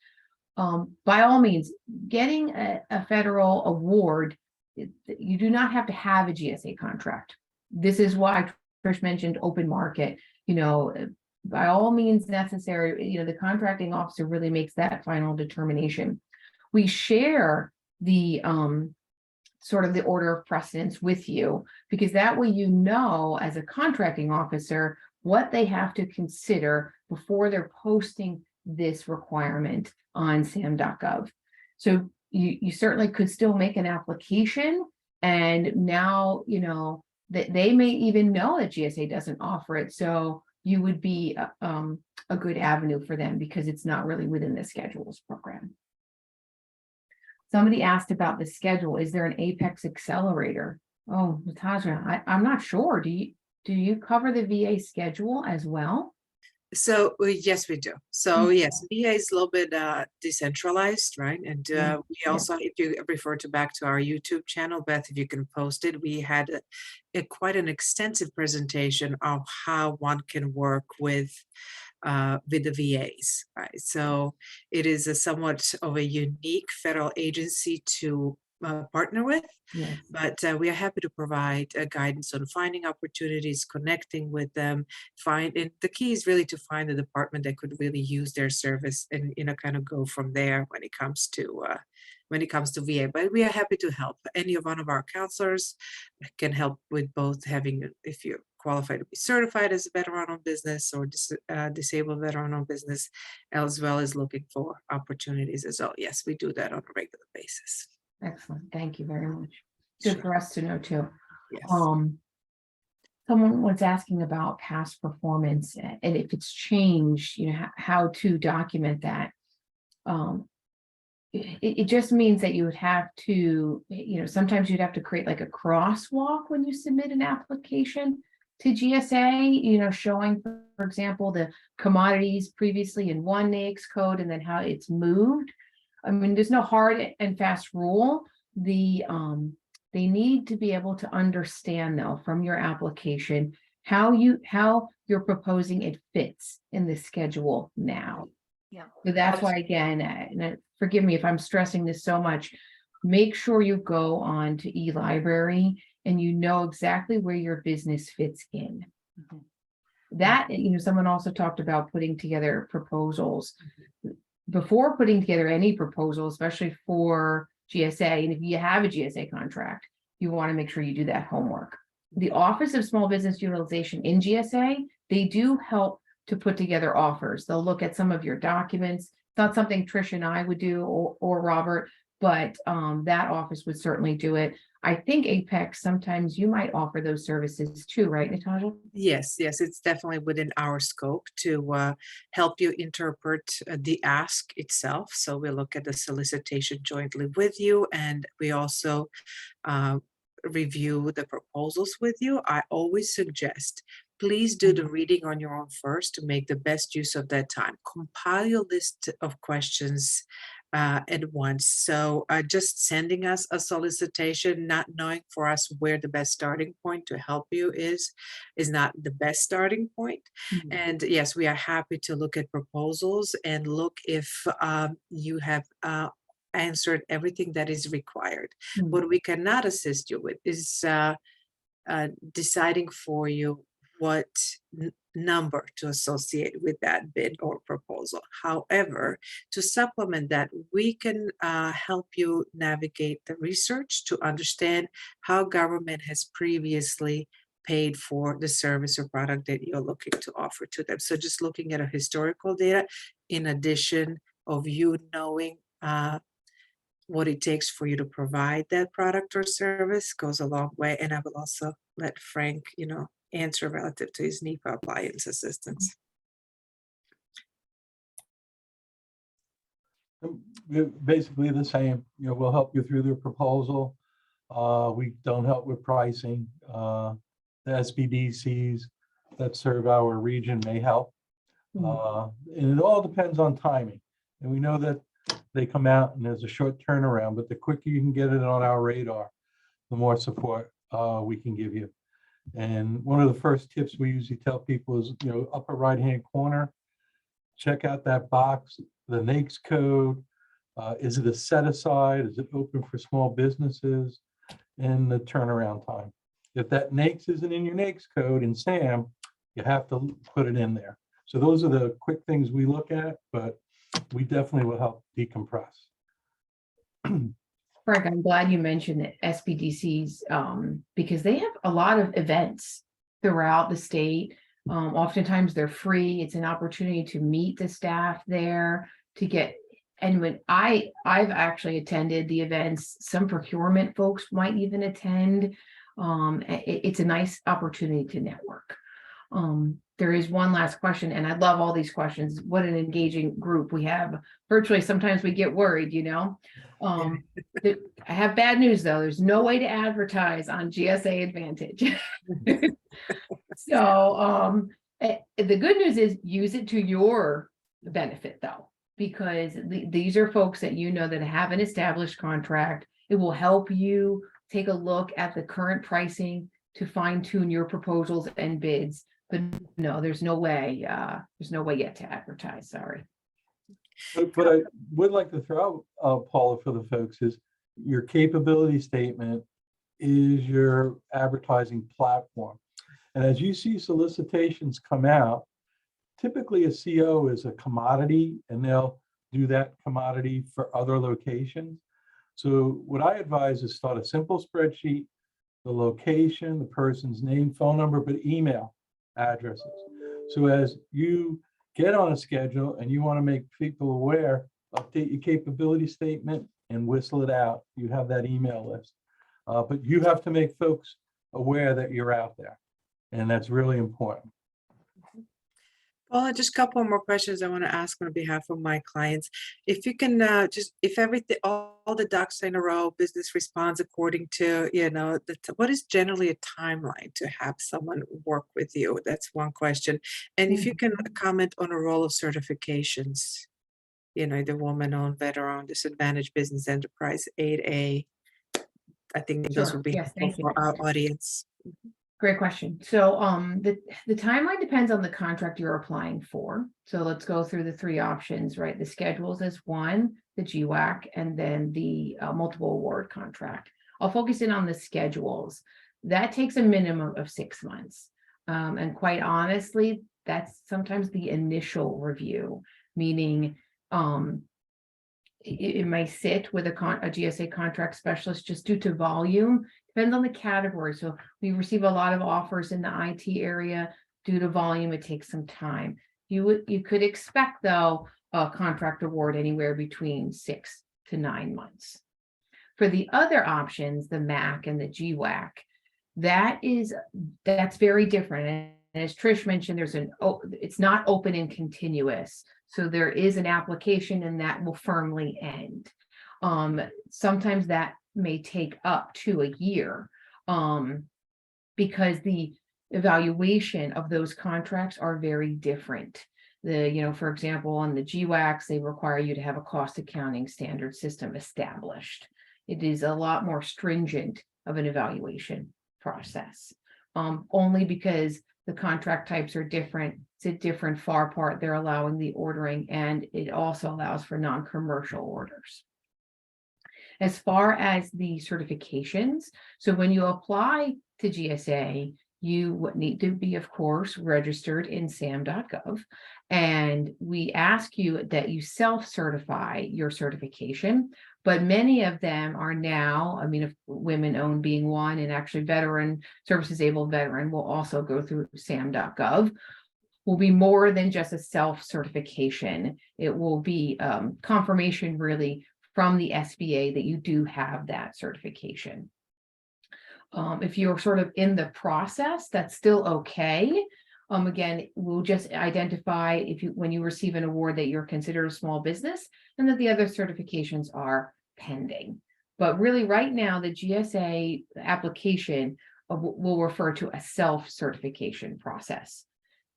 By all means, getting a federal award, you do not have to have a GSA contract. This is why Trish mentioned open market. By all means necessary, the contracting officer really makes that final determination. We share the sort of the order of precedence with you, because that way as a contracting officer what they have to consider before they're posting this requirement on sam.gov. So you certainly could still make an application, and now that they may even know that GSA doesn't offer it, so you would be a good avenue for them because it's not really within the schedules program. Somebody asked about the schedule. Is there an Apex accelerator? Oh, Natasha, I'm not sure. Do do you cover the VA schedule as well? So yes, we do. So yes, VA is a little bit decentralized, right? And we Yeah. also, if you refer to back to our YouTube channel, Beth, if you can post it, we had quite an extensive presentation of how one can work with the VAs, right? So it is a somewhat of a unique federal agency to partner with, Yes. but we are happy to provide guidance on finding opportunities, connecting with them, and the key is really to find a department that could really use their service and kind of go from there when it comes to VA. But we are happy to help. Any of one of our counselors can help with both having, if you're qualified to be certified as a veteran-owned business or disabled veteran-owned business, as well as looking for opportunities as well. Yes, we do that on a regular basis. Excellent. Thank you very much. Good Sure. for us to know too. Yes. Someone was asking about past performance and if it's changed, how to document that. It just means that you would have to, sometimes you'd have to create like a crosswalk when you submit an application to GSA, showing, for example, the commodities previously in one NAICS code and then how it's moved. I mean, there's no hard and fast rule. They need to be able to understand, though, from your application how you're proposing it fits in the schedule now. Yeah. So that's why, again, and forgive me if I'm stressing this so much, make sure you go on to eLibrary and you know exactly where your business fits in. That, someone also talked about putting together proposals. Before putting together any proposal, especially for GSA, and if you have a GSA contract, you want to make sure you do that homework. The Office of Small Business Utilization in GSA, they do help to put together offers. They'll look at some of your documents. It's not something Trish and I would do or Robert, but that office would certainly do it. I think Apex, sometimes you might offer those services too, right, Natasha? Yes, it's definitely within our scope to help you interpret the ask itself. So we look at the solicitation jointly with you, and we also review the proposals with you. I always suggest, please do the reading on your own first to make the best use of that time. Compile your list of questions at once. So just sending us a solicitation, not knowing for us where the best starting point to help you is not the best starting point. And yes, we are happy to look at proposals and look if you have answered everything that is required. What we cannot assist you with is deciding for you what number to associate with that bid or proposal. However, to supplement that, we can help you navigate the research to understand how government has previously paid for the service or product that you're looking to offer to them. So just looking at a historical data, in addition of you knowing what it takes for you to provide that product or service, goes a long way. And I will also let Frank, answer relative to his NEPA appliance assistance. Basically the same, we'll help you through the proposal. We don't help with pricing. The SBDCs that serve our region may help. And it all depends on timing. And we know that they come out and there's a short turnaround, but the quicker you can get it on our radar, the more support we can give you. And one of the first tips we usually tell people is, upper right-hand corner, check out that box, the NAICS code. Is it a set aside? Is it open for small businesses? And the turnaround time. If that NAICS isn't in your NAICS code in SAM, you have to put it in there. So those are the quick things we look at, but we definitely will help decompress. Frank, I'm glad you mentioned the SBDCs because they have a lot of events throughout the state. Oftentimes they're free. It's an opportunity to meet the staff there, to get, and when I've actually attended the events, some procurement folks might even attend. It's a nice opportunity to network. There is one last question, and I love all these questions. What an engaging group we have. Virtually, sometimes we get worried, I have bad news though. There's no way to advertise on GSA Advantage. So, the good news is use it to your benefit though, because these are folks that you know that have an established contract. It will help you take a look at the current pricing to fine tune your proposals and bids. But no, there's no way yet to advertise, sorry. But I would like to throw out, Paula, for the folks is your capability statement is your advertising platform. And as you see solicitations come out, typically a CO is a commodity and they'll do that commodity for other locations. So what I advise is start a simple spreadsheet, the location, the person's name, phone number, but email addresses. So as you get on a schedule and you want to make people aware, update your capability statement and whistle it out. You have that email list. But you have to make folks aware that you're out there. And that's really important. Paula, just a couple more questions I want to ask on behalf of my clients. If you can if everything, all the ducks are in a row, business responds according to, what is generally a timeline to have someone work with you? That's one question. And if you can comment on a role of certifications, the woman-owned, veteran, disadvantaged business enterprise, 8A. I think those Sure. would be Yes, helpful thank you. for our audience. Great question. So the timeline depends on the contract you're applying for. So let's go through the three options, right? The schedules is one, the GWAC, and then the multiple award contract. I'll focus in on the schedules. That takes a minimum of 6 months. And quite honestly, that's sometimes the initial review, meaning it may sit with a GSA contract specialist just due to volume. Depends on the category. So we receive a lot of offers in the IT area. Due to volume, it takes some time. You could expect though a contract award anywhere between 6 to 9 months. For the other options, the MAC and the GWAC, that's very different. And as Trish mentioned, it's not open and continuous. So there is an application and that will firmly end. Sometimes that may take up to a year because the evaluation of those contracts are very different. For example, on the GWACs, they require you to have a cost accounting standard system established. It is a lot more stringent of an evaluation process, only because the contract types are different. It's a different FAR part. They're allowing the ordering, and it also allows for non-commercial orders. As far as the certifications, so when you apply to GSA, you need to be, of course, registered in SAM.gov. And we ask you that you self-certify your certification, but many of them are now, if women-owned being one, and actually veteran, service-disabled veteran will also go through SAM.gov, will be more than just a self-certification. It will be confirmation really from the SBA that you do have that certification. If you're sort of in the process, that's still okay. Again, we'll just identify when you receive an award that you're considered a small business and that the other certifications are pending. But really right now, the GSA application will refer to a self-certification process.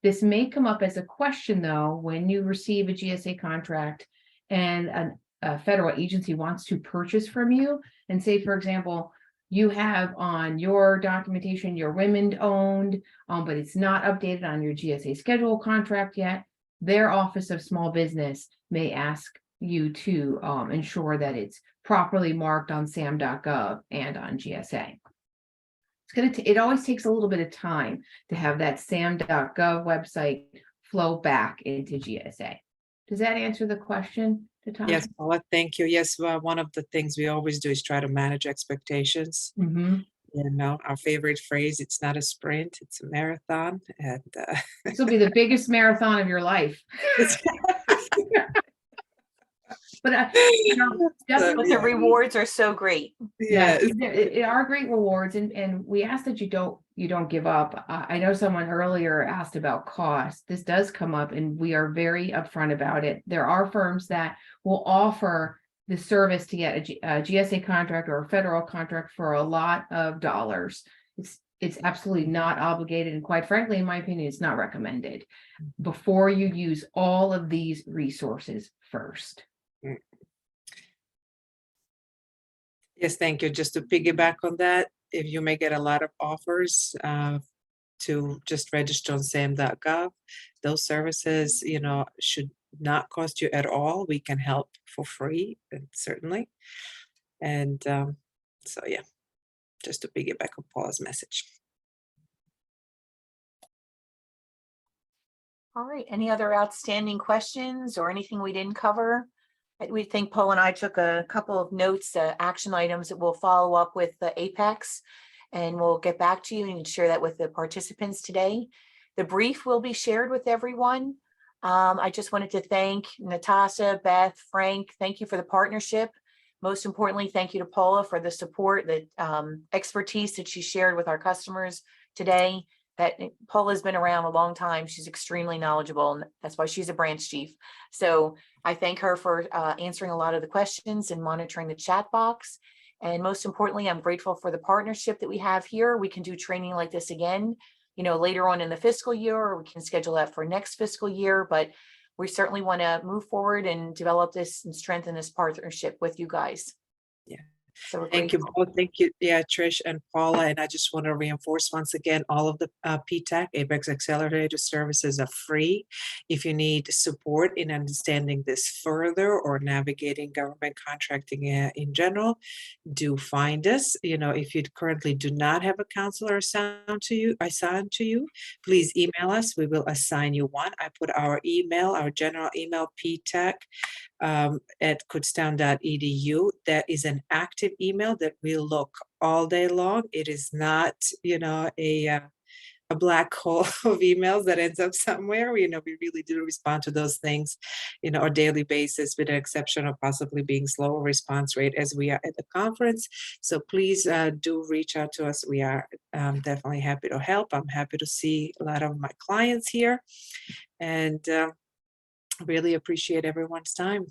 This may come up as a question though, when you receive a GSA contract and a federal agency wants to purchase from you, and say, for example, you have on your documentation, you're women-owned, but it's not updated on your GSA schedule contract yet. Their Office of Small Business may ask you to ensure that it's properly marked on SAM.gov and on GSA. It always takes a little bit of time to have that SAM.gov website flow back into GSA. Does that answer the question? Yes, Paula, thank you. Yes, one of the things we always do is try to manage expectations. Our favorite phrase, it's not a sprint, it's a marathon. And this will be the biggest marathon of your life. But the rewards are so great. Yeah, it are great rewards, and we ask that you don't give up. I know someone earlier asked about cost. This does come up, and we are very upfront about it. There are firms that will offer the service to get a GSA contract or a federal contract for a lot of dollars. it's absolutely not obligated. And quite frankly, in my opinion, it's not recommended before you use all of these resources first. Yes, thank you. Just to piggyback on that, if you may get a lot of offers to just register on sam.gov, those services, should not cost you at all. We can help for free, certainly. And so, yeah, just to piggyback on Paula's message. All right, any other outstanding questions or anything we didn't cover? We think Paul and I took a couple of notes, action items that we'll follow up with the Apex, and we'll get back to you and share that with the participants today. The brief will be shared with everyone. I just wanted to thank Natasha, Beth, Frank. Thank you for the partnership. Most importantly, thank you to Paula for the support, the expertise that she shared with our customers today. That Paula's been around a long time. She's extremely knowledgeable, and that's why she's a branch chief. So I thank her for answering a lot of the questions and monitoring the chat box. And most importantly, I'm grateful for the partnership that we have here. We can do training like this again, later on in the fiscal year, or we can schedule that for next fiscal year. But we certainly want to move forward and develop this and strengthen this partnership with you guys. Yeah. So we're Thank grateful. you both. Thank you, Trish and Paula. And I just want to reinforce once again, all of the PTAC, Apex Accelerator services are free. If you need support in understanding this further or navigating government contracting in general, do find us. If you currently do not have a counselor assigned to you, please email us. We will assign you one. I put our general email, PTAC, at kutztown.edu. That is an active email that we look all day long. It is not, a black hole of emails that ends up somewhere. We really do respond to those things, on a daily basis, with the exception of possibly being slower response rate as we are at the conference. So please do reach out to us. We are definitely happy to help. I'm happy to see a lot of my clients here, and really appreciate everyone's time.